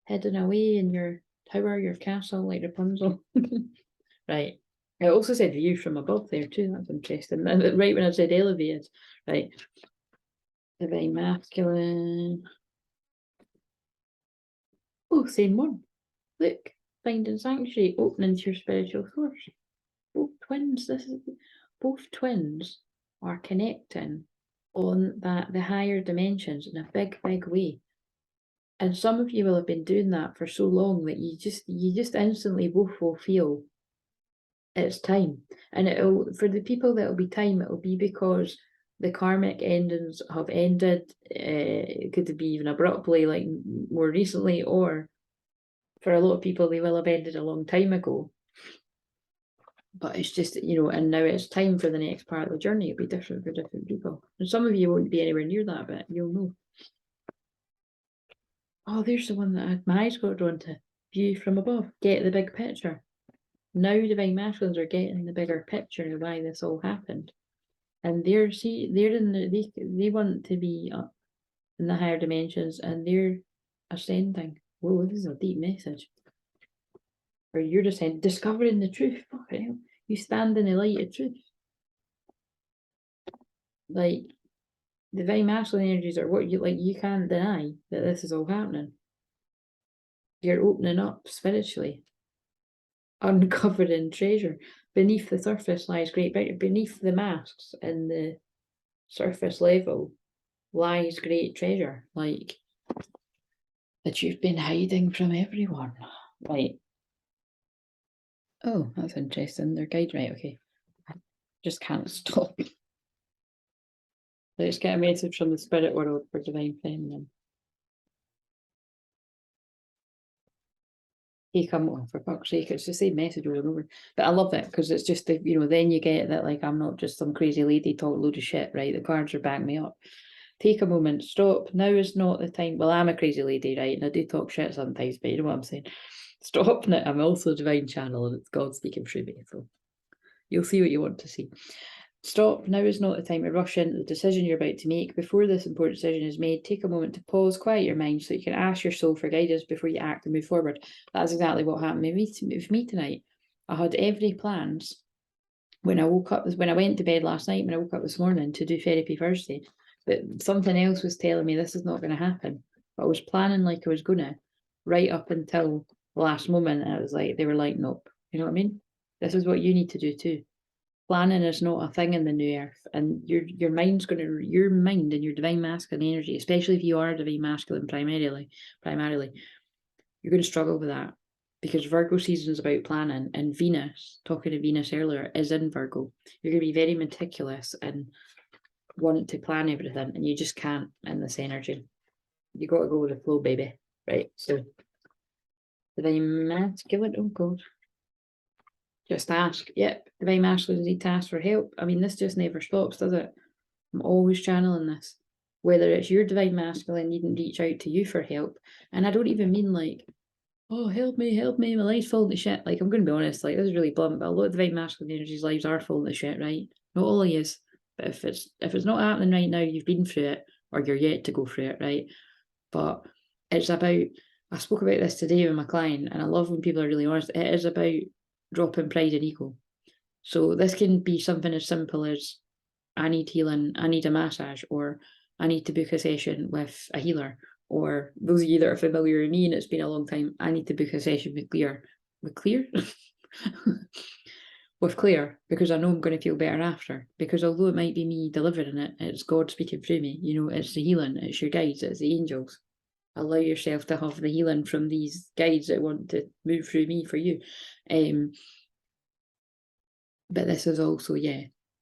Hidden away in your tower, your castle, like Rapunzel. Right. I also said view from above there too. That's interesting. Right when I said elevated, right. Divine masculine. Oh, same one. Look, finding sanctuary, opening to your spiritual source. Both twins. Both twins are connecting on the higher dimensions in a big way. And some of you will have been doing that for so long that you just instantly both will feel it's time. And it'll, for the people that'll be time, it'll be because the karmic endings have ended. It could be even abruptly, like more recently, or for a lot of people they will have ended a long time ago. But it's just, you know, and now it's time for the next part of the journey. It'll be different for different people. And some of you won't be anywhere near that bit, you'll know. Oh, there's the one that my eyes got drawn to. View from above. Get the big picture. Now divine masculines are getting the bigger picture of why this all happened. And they want to be up in the higher dimensions, and they're ascending. Whoa, this is a deep message. Or you're discovering the truth. Fucking hell. You stand in the light of truth. Like, divine masculine energies are what you can't deny that this is all happening. You're opening up spiritually. Uncovering treasure. Beneath the surface lies great, beneath the masks and the surface level lies great treasure, like, that you've been hiding from everyone. Right. Oh, that's interesting. Their guide, right, okay. Just can't stop. Let's get a message from the spirit world for divine feminine. He come on, for fuck's sake, it's the same message over and over. But I love it because it's just the, you know, then you get that, like, I'm not just some crazy lady talking load of shit, right? The cards are backing me up. Take a moment, stop. Now is not the time. Well, I'm a crazy lady, right? And I do talk shit sometimes, but you know what I'm saying. Stop now. I'm also a divine channel and it's God speaking through me. So You'll see what you want to see. Stop. Now is not the time to rush into the decision you're about to make. Before this important decision is made, take a moment to pause, quiet your mind so you can ask your soul for guidance before you act and move forward. That's exactly what happened with me tonight. I had every plans when I woke up, when I went to bed last night, when I woke up this morning to do therapy Thursday, but something else was telling me this is not going to happen. But I was planning like I was gonna, right up until the last moment. And I was like, they were like, nope. You know what I mean? This is what you need to do too. Planning is not a thing in the new earth, and your mind's your mind and your divine masculine energy, especially if you are divine masculine primarily, you're going to struggle with that, because Virgo season is about planning, and Venus, talking to Venus earlier, is in Virgo. You're going to be very meticulous and want to plan everything, and you just can't in this energy. You got to go with the flow, baby. Right? So divine masculine, oh god. Just ask. Yep, divine masculine need to ask for help. I mean, this just never stops, does it? I'm always channeling this. Whether it's your divine masculine needing to reach out to you for help. And I don't even mean like, oh, help me, my life's falling to shit. Like, I'm going to be honest, like, this is really blunt, but a lot of divine masculine energies' lives are falling to shit, right? Not all of yous. But if it's not happening right now, you've been through it, or you're yet to go through it, right? But it's about, I spoke about this today with my client, and I love when people are really honest. It is about dropping pride and ego. So this can be something as simple as, I need healing, I need a massage, or I need to book a session with a healer. Or those of you that are familiar with me, and it's been a long time, I need to book a session with Claire. With Claire? With Claire, because I know I'm going to feel better after. Because although it might be me delivering it, it's God speaking through me. You know, it's the healing, it's your guides, it's the angels. Allow yourself to have the healing from these guides that want to move through me for you. But this is also,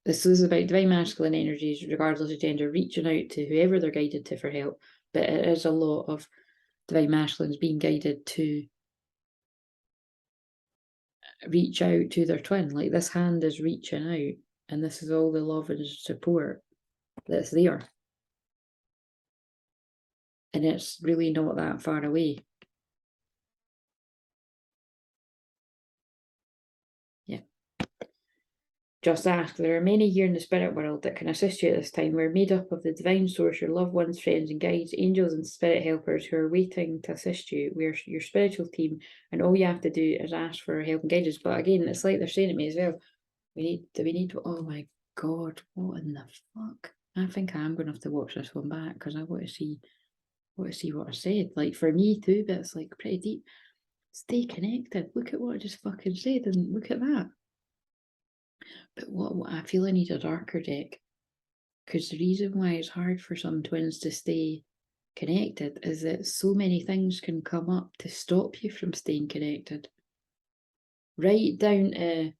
this is about divine masculine energies, regardless of gender, reaching out to whoever they're guided to for help. But it is a lot of divine masculines being guided to reach out to their twin. Like, this hand is reaching out, and this is all the love and support that's there. And it's really not that far away. Yeah. Just ask. There are many here in the spirit world that can assist you at this time. We're made up of the divine source, your loved ones, friends and guides, angels and spirit helpers who are waiting to assist you. We're your spiritual team, and all you have to do is ask for help and guidance. But again, it's like they're saying to me as well, we need to, oh my god, what in the fuck? I think I'm going to have to watch this one back, because I want to see what I said. Like, for me too, but it's like pretty deep. Stay connected. Look at what I just fucking said, and look at that. But what I feel I need a darker deck, because the reason why it's hard for some twins to stay connected is that so many things can come up to stop you from staying connected. Right down to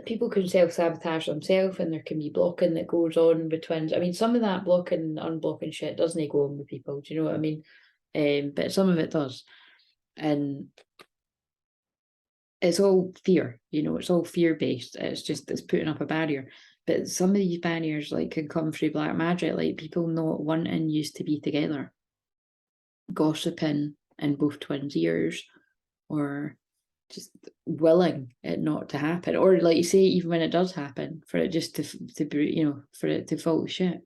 people can self-sabotage themselves, and there can be blocking that goes on with twins. I mean, some of that blocking, unblocking shit doesn't go on with people. Do you know what I mean? But some of it does. And it's all fear, you know, it's all fear-based. It's putting up a barrier. But some of these barriers, like, can come through black magic, like people not wanting you to be together, gossiping in both twins' ears, or just willing it not to happen, or like you say, even when it does happen, for it just to be, you know, for it to fall to shit.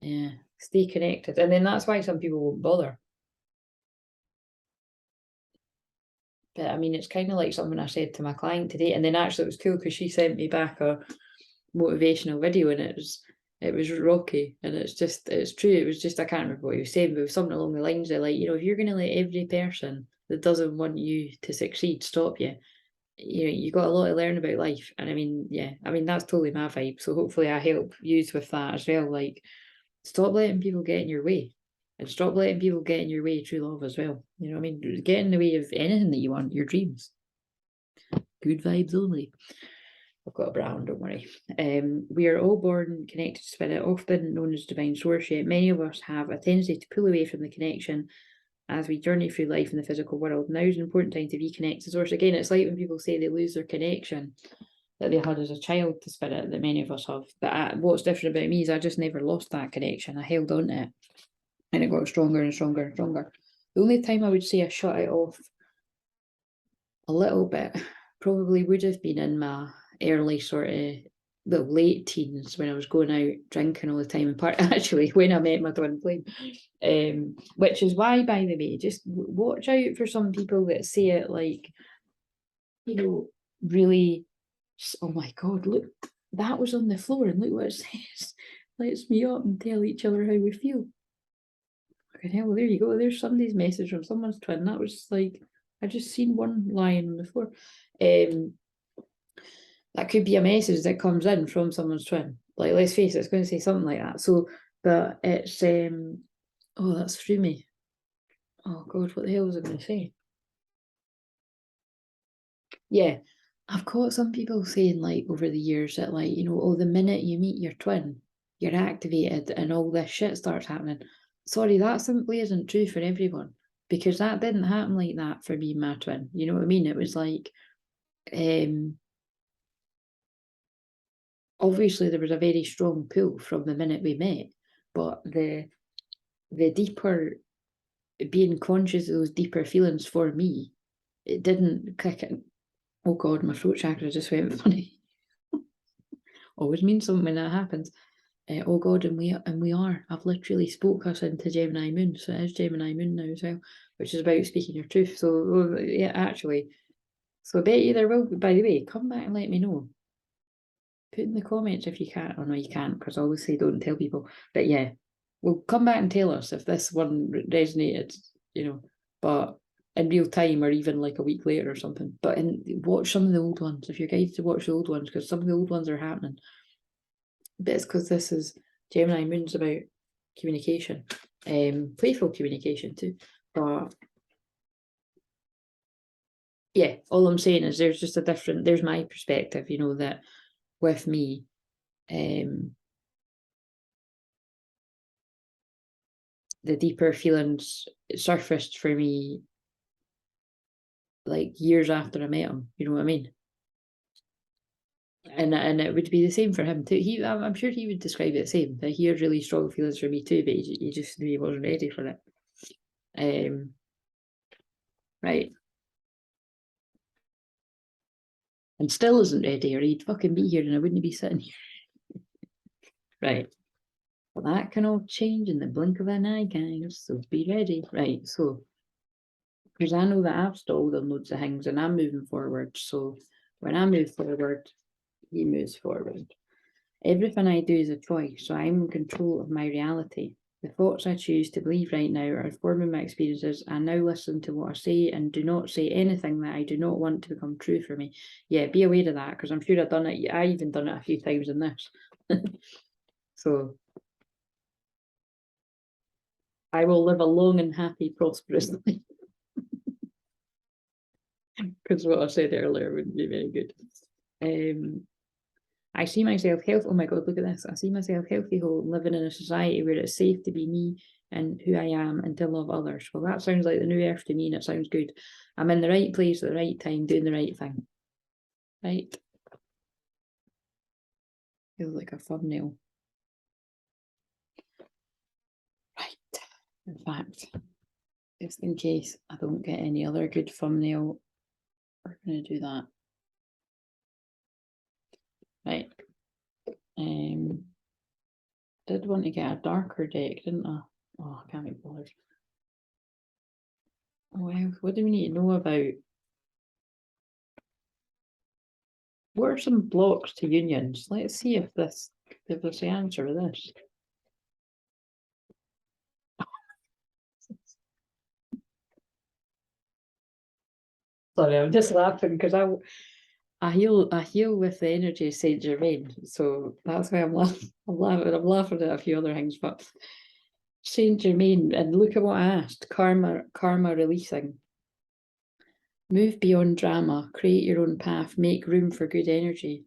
Yeah, stay connected, and then that's why some people won't bother. But I mean, it's kind of like something I said to my client today, and then actually it was cool because she sent me back a motivational video, and it was rocky, and it's true. It was just, I can't remember what he was saying, but it was something along the lines of, like, you know, if you're going to let every person that doesn't want you to succeed stop you, you know, you got a lot to learn about life. And I mean, yeah, I mean, that's totally my vibe. So hopefully I help you with that as well. Like, stop letting people get in your way, and stop letting people get in your way of true love as well. You know what I mean? Get in the way of anything that you want, your dreams. Good vibes only. I've got a brown, don't worry. We are all born connected to spirit, often known as divine source, yet many of us have a tendency to pull away from the connection as we journey through life in the physical world. Now is an important time to reconnect to source. Again, it's like when people say they lose their connection that they had as a child to spirit, that many of us have. But what's different about me is I just never lost that connection. I held on to it, and it got stronger and stronger and stronger. The only time I would say I shut it off a little bit. Probably would have been in my early sort of, well, late teens when I was going out drinking all the time. In part, actually, when I met my twin flame, which is why, by the way, just watch out for some people that say it like, you know, really. Oh my God! Look, that was on the floor, and look what it says. Let's meet up and tell each other how we feel. Okay, hell, well, there you go. There's somebody's message from someone's twin. That was like, I just seen one lying on the floor. That could be a message that comes in from someone's twin. Like, let's face it, it's going to say something like that. So, but it's oh, that's through me. Oh God, what the hell was I going to say? Yeah, I've caught some people saying like over the years that like, you know, oh, the minute you meet your twin, you're activated and all this shit starts happening. Sorry, that simply isn't true for everyone, because that didn't happen like that for me and my twin. You know what I mean? It was like, obviously there was a very strong pull from the minute we met, but the deeper, being conscious of those deeper feelings for me, it didn't kick in. Oh God, my throat chakra just went funny. Always means something when that happens. Oh God, and we are. I've literally spoke us into Gemini Moon, so it is Gemini Moon now as well, which is about speaking your truth. So yeah, actually, so I bet you there will. By the way, come back and let me know. Put in the comments if you can't. Oh no, you can't, because I always say don't tell people. But yeah, well, come back and tell us if this one resonated, you know, but in real time or even like a week later or something. But watch some of the old ones if you're guided to watch the old ones, because some of the old ones are happening. But it's because this is Gemini Moon's about communication, playful communication too. But yeah, all I'm saying is there's just a different, there's my perspective, you know, that with me, the deeper feelings surfaced for me like years after I met him, you know what I mean? And it would be the same for him too. I'm sure he would describe it the same. That he had really strong feelings for me too, but he just knew he wasn't ready for it. Right. And still isn't ready, or he'd fucking be here and I wouldn't be sitting here. Right. Well, that can all change in the blink of an eye, guys. So be ready. Right. So, because I know that I've stalled on loads of things and I'm moving forward. So when I move forward, he moves forward. Everything I do is a choice, so I'm in control of my reality. The thoughts I choose to believe right now are forming my experiences. I now listen to what I say and do not say anything that I do not want to become true for me. Yeah, be aware of that, because I'm sure I've done it. I even done it a few times in this. So I will live a long and happy, prosperous life. Because what I said earlier wouldn't be very good. I see myself healthy. Oh my God, look at this. I see myself healthy, whole, living in a society where it's safe to be me and who I am and to love others. Well, that sounds like the new earth to me, and it sounds good. I'm in the right place at the right time, doing the right thing. Right? Feels like a thumbnail. Right. In fact, just in case I don't get any other good thumbnail, we're going to do that. Right. Did want to get a darker deck, didn't I? Oh, I can't be bothered. Well, what do we need to know about? What are some blocks to unions? Let's see if there's the answer to this. Sorry, I'm just laughing because I heal with the energy of Saint Germain, so that's why I'm laughing. I'm laughing at a few other things, but Saint Germain, and look at what I asked: karma releasing. Move beyond drama, create your own path, make room for good energy.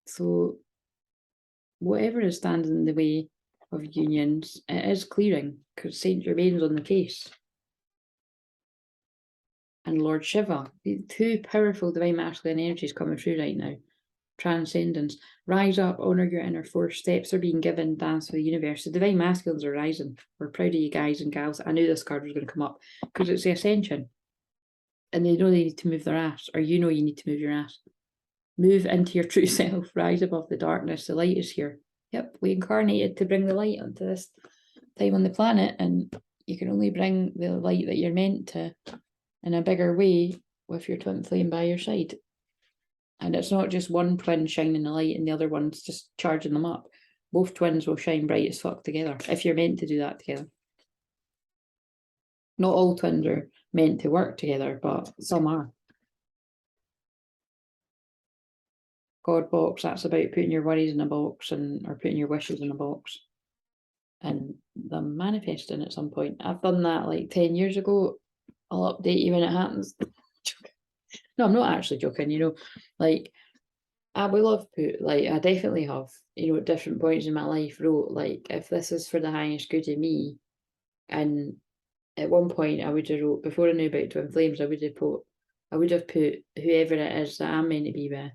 So whatever is standing in the way of unions, it is clearing, because Saint Germain's on the case. And Lord Shiva, two powerful divine masculine energies coming through right now. Transcendence. Rise up, honour your inner force. Steps are being given, dance for the universe. The divine masculines are rising. We're proud of you guys and gals. I knew this card was going to come up because it's the Ascension. and they know they need to move their ass, or you know you need to move your ass. Move into your true self, rise above the darkness. The light is here. Yep, we incarnated to bring the light onto this time on the planet, and you can only bring the light that you're meant to in a bigger way with your twin flame by your side. And it's not just one twin shining the light and the other one's just charging them up. Both twins will shine bright as fuck together, if you're meant to do that together. Not all twins are meant to work together, but some are. God box, that's about putting your worries in a box or putting your wishes in a box and them manifesting at some point. I've done that like 10 years ago. I'll update you when it happens. No, I'm not actually joking, you know, like I will have put, like I definitely have, you know, at different points in my life wrote like, if this is for the highest good of me, and at one point I would have wrote, before I knew about twin flames, I would have put whoever it is that I'm meant to be with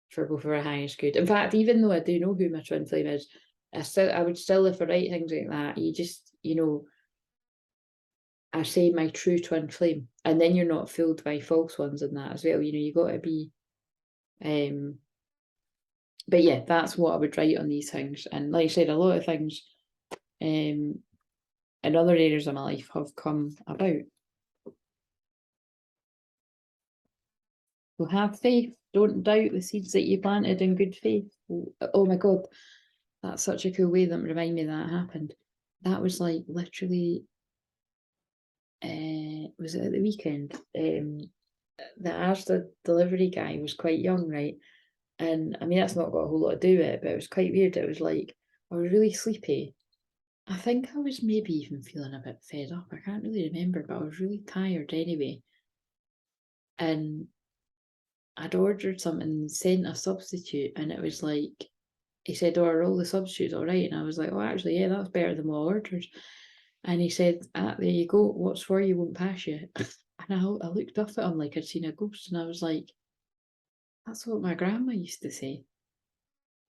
for a highest good. In fact, even though I do know who my twin flame is, I would still, if I write things like that, you just, you know, I say my true twin flame, and then you're not fooled by false ones in that as well. You know, you got to be, but yeah, that's what I would write on these things. And like I said, a lot of things, in other areas of my life have come about. So have faith. Don't doubt the seeds that you planted in good faith. Oh my God, that's such a cool way that remind me that happened. That was like literally, was it at the weekend? The Asda delivery guy was quite young, right? And I mean, that's not got a whole lot to do with it, but it was quite weird. It was like, I was really sleepy. I think I was maybe even feeling a bit fed up. I can't really remember, but I was really tired anyway. And I'd ordered something and sent a substitute, and it was like, he said, "Oh, are all the substitutes all right?" And I was like, "Oh, actually, yeah, that's better than my orders." And he said, "Ah, there you go. What's for you won't pass you." And I looked up at him like I'd seen a ghost, and I was like, "That's what my grandma used to say."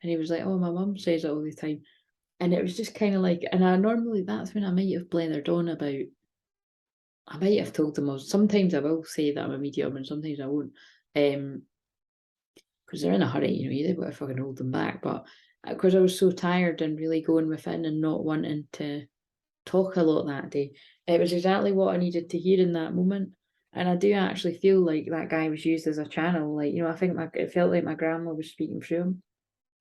And he was like, "Oh, my mum says it all the time." And it was just kind of like, and I normally, that's when I might have blathered on about, I might have told them, sometimes I will say that I'm a medium and sometimes I won't. Because they're in a hurry, you know, you don't want to fucking hold them back. But because I was so tired and really going within and not wanting to talk a lot that day, it was exactly what I needed to hear in that moment. And I do actually feel like that guy was used as a channel. Like, you know, I think it felt like my grandma was speaking through him.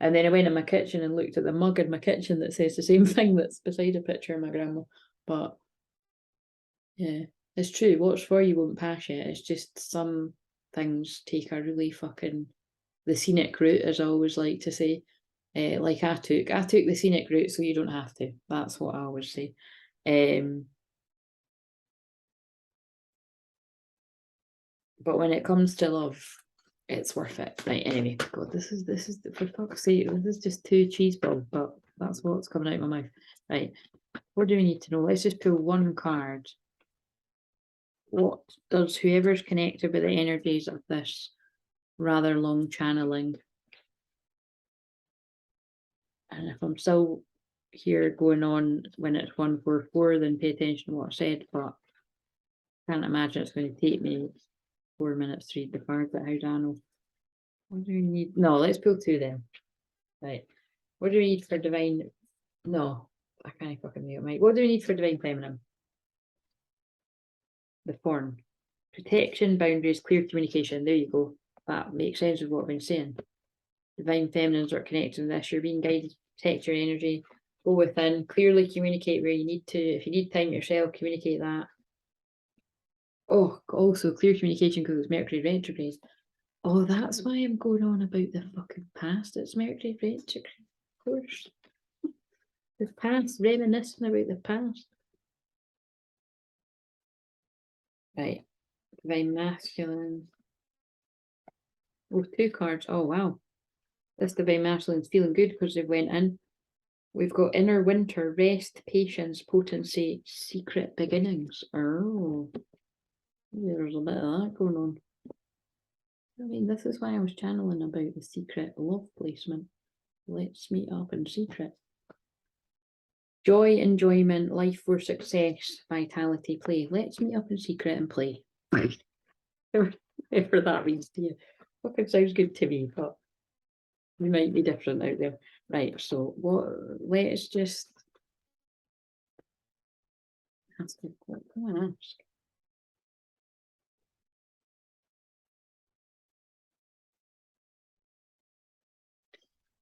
And then I went in my kitchen and looked at the mug in my kitchen that says the same thing that's beside a picture of my grandma. But yeah, it's true. What's for you won't pass you. It's just some things take a really fucking, the scenic route, as I always like to say. Like I took the scenic route so you don't have to. That's what I always say. But when it comes to love, it's worth it. Right, anyway, God, this is for fuck's sake, this is just two cheese balls, but that's what's coming out of my mouth. Right, what do we need to know? Let's just pull one card. What does whoever's connected with the energies of this rather long channeling? And if I'm still here going on when it's 144, then pay attention to what I said, but I can't imagine it's going to take me 4 minutes to read the card, but how do I know? What do we need? No, let's pull two then. Right. What do we need for divine? No, I can't fucking read it, mate. What do we need for divine feminine? The thorn. Protection, boundaries, clear communication. There you go. That makes sense with what I've been saying. Divine feminines are connected to this. You're being guided to protect your energy. Go within. Clearly communicate where you need to. If you need time yourself, communicate that. Oh, also clear communication because it's Mercury retrograde. Oh, that's why I'm going on about the fucking past. It's Mercury retrograde, of course. The past, reminiscing about the past. Right. Divine masculine. Oh, two cards. Oh, wow. This divine masculine's feeling good because they've went in. We've got inner winter, rest, patience, potency, secret beginnings. Oh, there's a bit of that going on. I mean, this is why I was channeling about the secret love placement. Let's meet up in secret. Joy, enjoyment, life for success, vitality, play. Let's meet up in secret and play. whatever that means to you. Fucking sounds good to me, but we might be different out there. Right, so let's just ask what can I ask?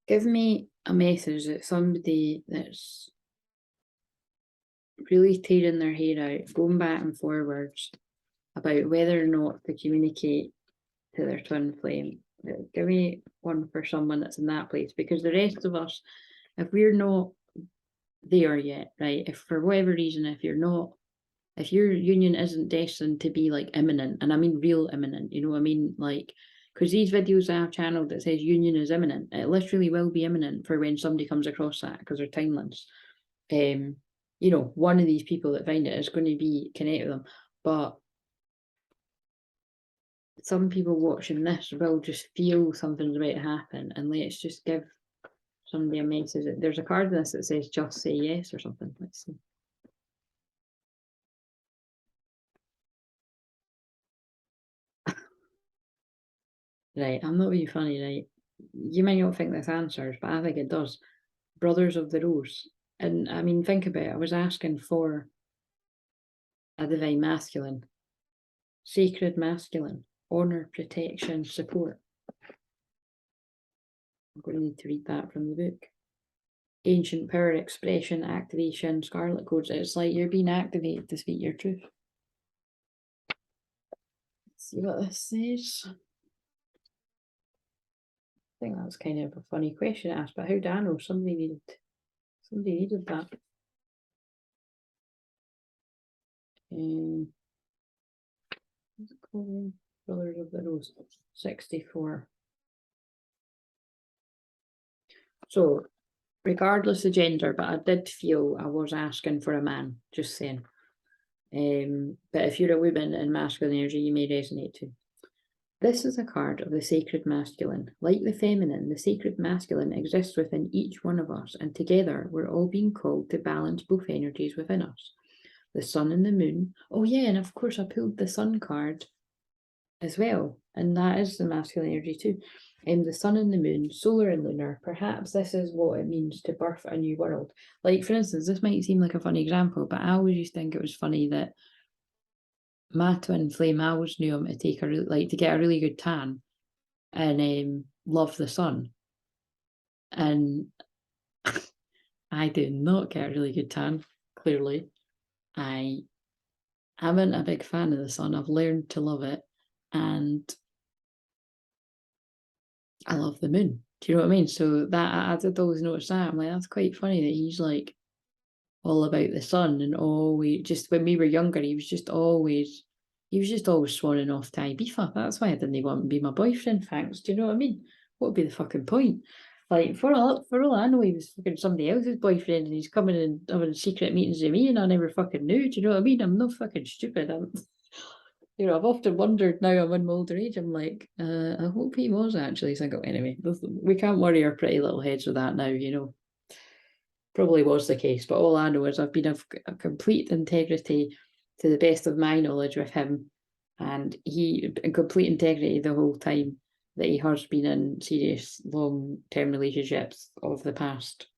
Give me a message that somebody that's really tearing their hair out, going back and forwards about whether or not to communicate to their twin flame. Give me one for someone that's in that place, because the rest of us, if we're not there yet, right? If for whatever reason, if your union isn't destined to be like imminent, and I mean real imminent, you know what I mean? Like, because these videos I have channeled that says union is imminent, it literally will be imminent for when somebody comes across that, because they're timeless. You know, one of these people that find it is going to be connected with them, but some people watching this will just feel something's about to happen, and let's just give somebody a message. There's a card in this that says just say yes or something. Let's see. Right, I'm not being funny, right? You might not think this answers, but I think it does. Brothers of the Rose. And I mean, think about it. I was asking for a divine masculine, sacred masculine, honor, protection, support. I'm going to need to read that from the book. Ancient power, expression, activation, scarlet codes. It's like you're being activated to speak your truth. Let's see what this says. I think that's kind of a funny question to ask, but how do I know? Somebody needed that. What's it called? Brothers of the Rose, 64. So, regardless of gender, but I did feel I was asking for a man, just saying. But if you're a woman in masculine energy, you may resonate too. This is a card of the sacred masculine. Like the feminine, the sacred masculine exists within each one of us, and together we're all being called to balance both energies within us. The sun and the moon. Oh yeah, and of course I pulled the sun card as well, and that is the masculine energy too. The sun and the moon, solar and lunar. Perhaps this is what it means to birth a new world. Like, for instance, this might seem like a funny example, but I always used to think it was funny that my twin flame, I always knew him to take to get a really good tan and love the sun. And I do not get a really good tan, clearly. I am a big fan of the sun. I've learned to love it. And I love the moon. Do you know what I mean? So that I did always notice that. I'm like, that's quite funny that he's like all about the sun, and always, just when we were younger, he was just always swanning off to Ibiza. That's why I didn't want to be my boyfriend, thanks. Do you know what I mean? What would be the fucking point? Like, for all I know, he was fucking somebody else's boyfriend, and he's coming and having secret meetings with me, and I never fucking knew. Do you know what I mean? I'm no fucking stupid. I've often wondered, now I'm in my older age, I'm like, I hope he was actually single. Anyway, we can't worry our pretty little heads with that now, Probably was the case, but all I know is I've been a complete integrity to the best of my knowledge with him, and he in complete integrity the whole time that he has been in serious long-term relationships in the past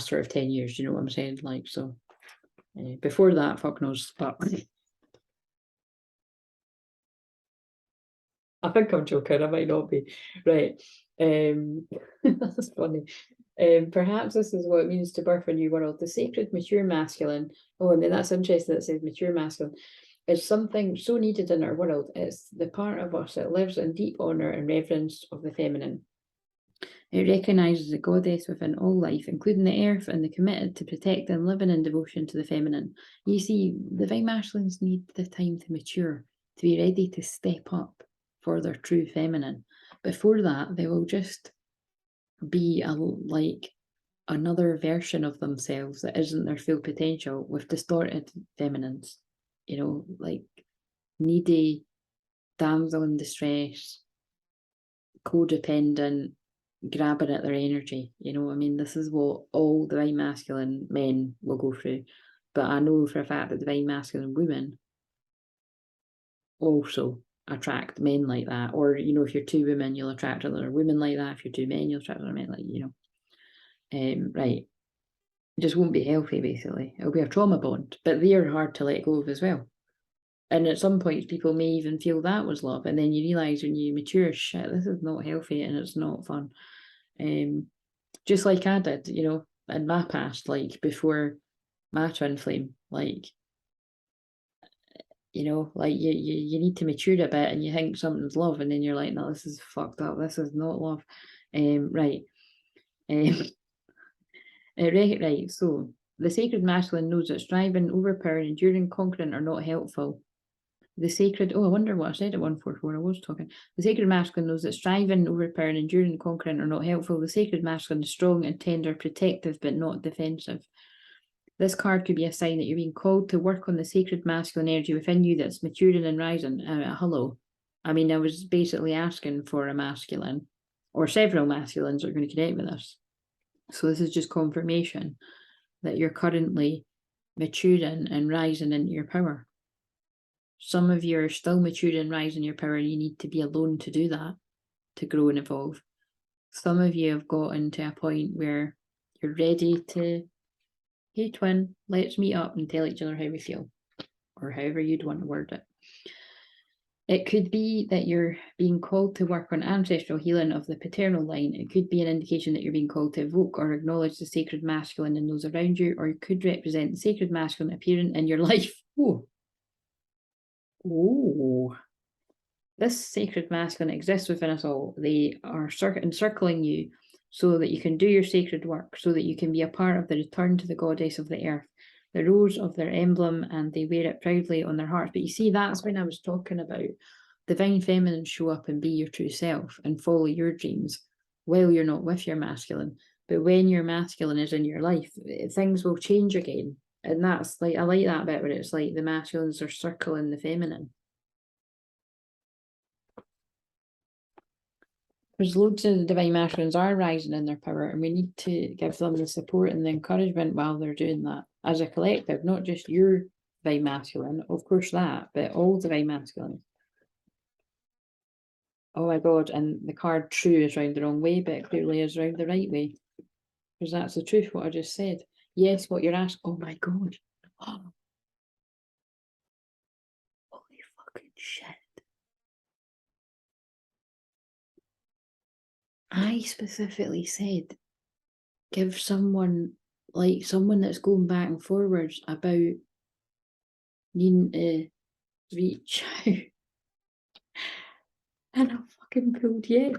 sort of 10 years, you know what I'm saying? Like, so before that, fuck knows, but I think I'm joking, I might not be. Right. That's funny. Perhaps this is what it means to birth a new world. The sacred mature masculine. Oh, and then that's interesting that it says mature masculine. Is something so needed in our world. It's the part of us that lives in deep honour and reverence of the feminine. It recognises the goddess within all life, including the earth, and the committed to protect and living in devotion to the feminine. You see, the divine masculines need the time to mature, to be ready to step up for their true feminine. Before that, they will just be like another version of themselves that isn't their full potential, with distorted feminines, like needy, damsel in distress, codependent, grabbing at their energy. I mean, this is what all divine masculine men will go through. But I know for a fact that divine masculine women also attract men like that. Or, you know, if you're two women, you'll attract other women like that. If you're two men, you'll attract other men like, you know. Right. It just won't be healthy, basically. It'll be a trauma bond, but they're hard to let go of as well. And at some points, people may even feel that was love. And then you realise when you mature, shit, this is not healthy and it's not fun. Just like I did, you know, in my past, like before my twin flame, like, you know, like you need to mature a bit and you think something's love and then you're like, no, this is fucked up. This is not love. Right. Right. So the sacred masculine knows that striving, overpowering, enduring, conquering are not helpful. The sacred, I wonder what I said at 144. I was talking. The sacred masculine knows that striving, overpowering, enduring, conquering are not helpful. The sacred masculine is strong and tender, protective, but not defensive. This card could be a sign that you're being called to work on the sacred masculine energy within you that's maturing and rising. Hello. I mean, I was basically asking for a masculine, or several masculines are going to connect with us. So this is just confirmation that you're currently maturing and rising into your power. Some of you are still maturing and rising your power. You need to be alone to do that, to grow and evolve. Some of you have gotten to a point where you're ready to, hey twin, let's meet up and tell each other how we feel, or however you'd want to word it. It could be that you're being called to work on ancestral healing of the paternal line. It could be an indication that you're being called to evoke or acknowledge the sacred masculine in those around you, or it could represent the sacred masculine appearing in your life. Oh. This sacred masculine exists within us all. They are encircling you so that you can do your sacred work, so that you can be a part of the return to the goddess of the earth, the rose of their emblem, and they wear it proudly on their hearts. But you see, that's when I was talking about divine feminine show up and be your true self and follow your dreams while you're not with your masculine. But when your masculine is in your life, things will change again. And that's like, I like that bit where it's like the masculines are circling the feminine. Because loads of the divine masculines are rising in their power, and we need to give them the support and the encouragement while they're doing that as a collective, not just your divine masculine, of course that, but all divine masculines. Oh my God, and the card true is round the wrong way, but it clearly is round the right way. Because that's the truth, what I just said. Yes, what you're asking, oh my God. Oh. Holy fucking shit. I specifically said, give someone, like someone that's going back and forwards about needing to reach out. And I fucking pulled yet.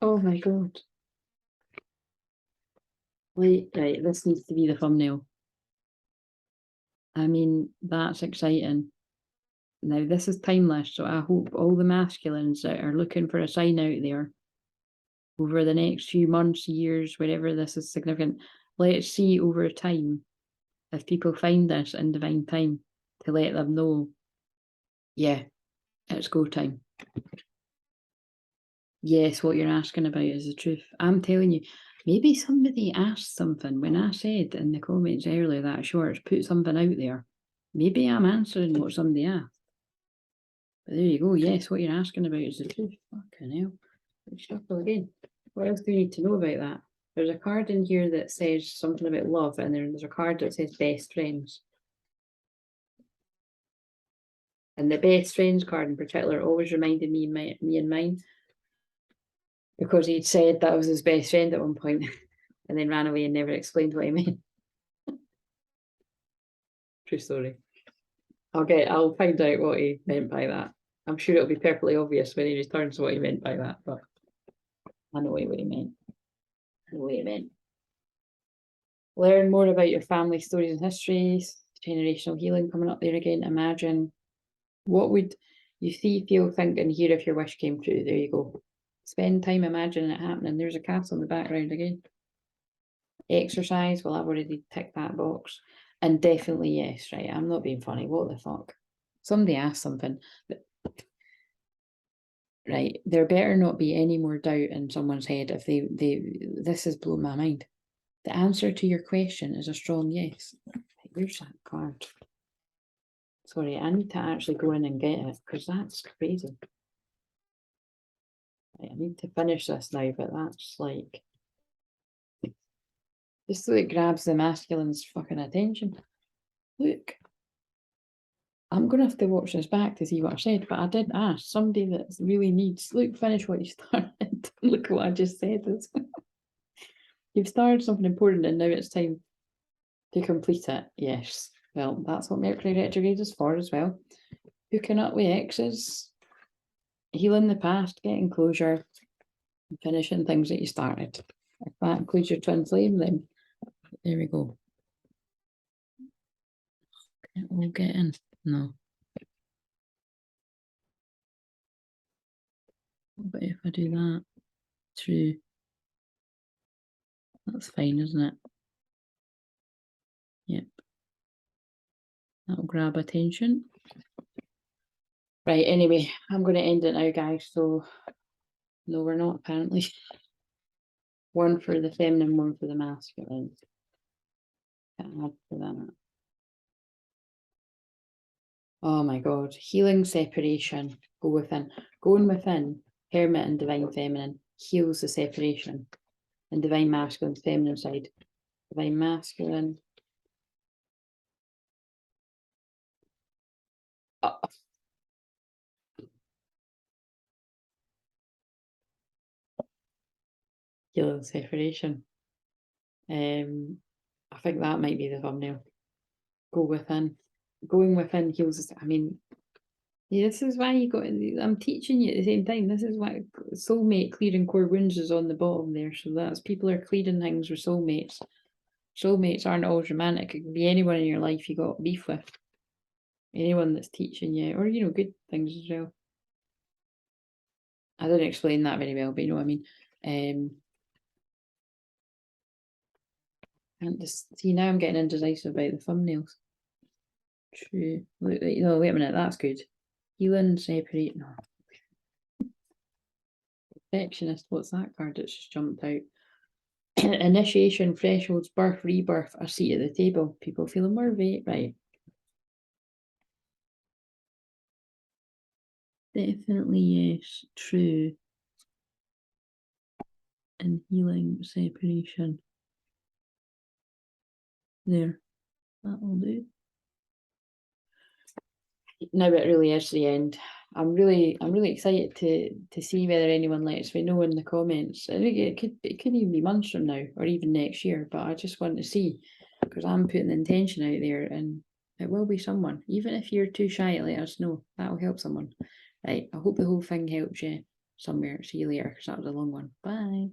Oh my God. Wait, right, this needs to be the thumbnail. I mean, that's exciting. Now, this is timeless, so I hope all the masculines that are looking for a sign out there over the next few months, years, wherever this is significant, let's see over time if people find this in divine time to let them know, yeah, it's go time. Yes, what you're asking about is the truth. I'm telling you, maybe somebody asked something when I said in the comments earlier that Shorts put something out there. Maybe I'm answering what somebody asked. But there you go. Yes, what you're asking about is the truth. Fucking hell. Let's shuffle again. What else do you need to know about that? There's a card in here that says something about love, and there's a card that says best friends. And the best friends card in particular always reminded me and mine, because he'd said that was his best friend at one point and then ran away and never explained what he meant. True story. I'll find out what he meant by that. I'm sure it'll be perfectly obvious when he returns what he meant by that, but I know what he meant. Learn more about your family stories and histories, generational healing coming up there again. Imagine, what would you see, feel, think, and hear if your wish came true? There you go. Spend time imagining it happening. There's a castle in the background again. Exercise, well, I've already ticked that box. And definitely yes, right? I'm not being funny. What the fuck? Somebody asked something. Right, there better not be any more doubt in someone's head if this has blown my mind. The answer to your question is a strong yes. Where's that card? Sorry, I need to actually go in and get it because that's crazy. Right, I need to finish this now, but that's like just so it grabs the masculine's fucking attention. Look, I'm gonna have to watch this back to see what I said, but I did ask somebody that really needs. Look, finish what you started. Look what I just said. You've started something important and now it's time to complete it. Yes. Well, that's what Mercury retrograde is for as well. Hooking up with exes, healing the past, getting closure, and finishing things that you started. If that includes your twin flame, then there we go. We'll get in. No. But if I do that, true. That's fine, isn't it? Yep. That'll grab attention. Right, anyway, I'm going to end it now, guys. So, no, we're not, apparently. One for the feminine, one for the masculine. Can't add for that. Oh my God. Healing separation. Go within. Going within, hermit and divine feminine, heals the separation. And divine masculine, feminine side. Divine masculine. Oh. Healing separation. I think that might be the thumbnail. Go within. Going within heals. I mean, yeah, this is why you got. I'm teaching you at the same time. This is why soulmate clearing core wounds is on the bottom there. So that's people are clearing things with soulmates. Soulmates aren't always romantic. It can be anyone in your life you got beef with. Anyone that's teaching you, or good things as well. I didn't explain that very well, but you know what I mean. And just see now I'm getting indecisive about the thumbnails. True. Wait a minute, that's good. Healing, separate. No. Perfectionist, what's that card that's just jumped out? Initiation, thresholds, birth, rebirth, a seat at the table. People feeling worthy, right? Definitely yes, true. And healing, separation. There, that will do. Now it really is the end. I'm really excited to see whether anyone lets me know in the comments. I think it could even be months from now or even next year, but I just want to see because I'm putting the intention out there and it will be someone. Even if you're too shy to let us know, that will help someone. Right. I hope the whole thing helps you somewhere. See you later because that was a long one. Bye.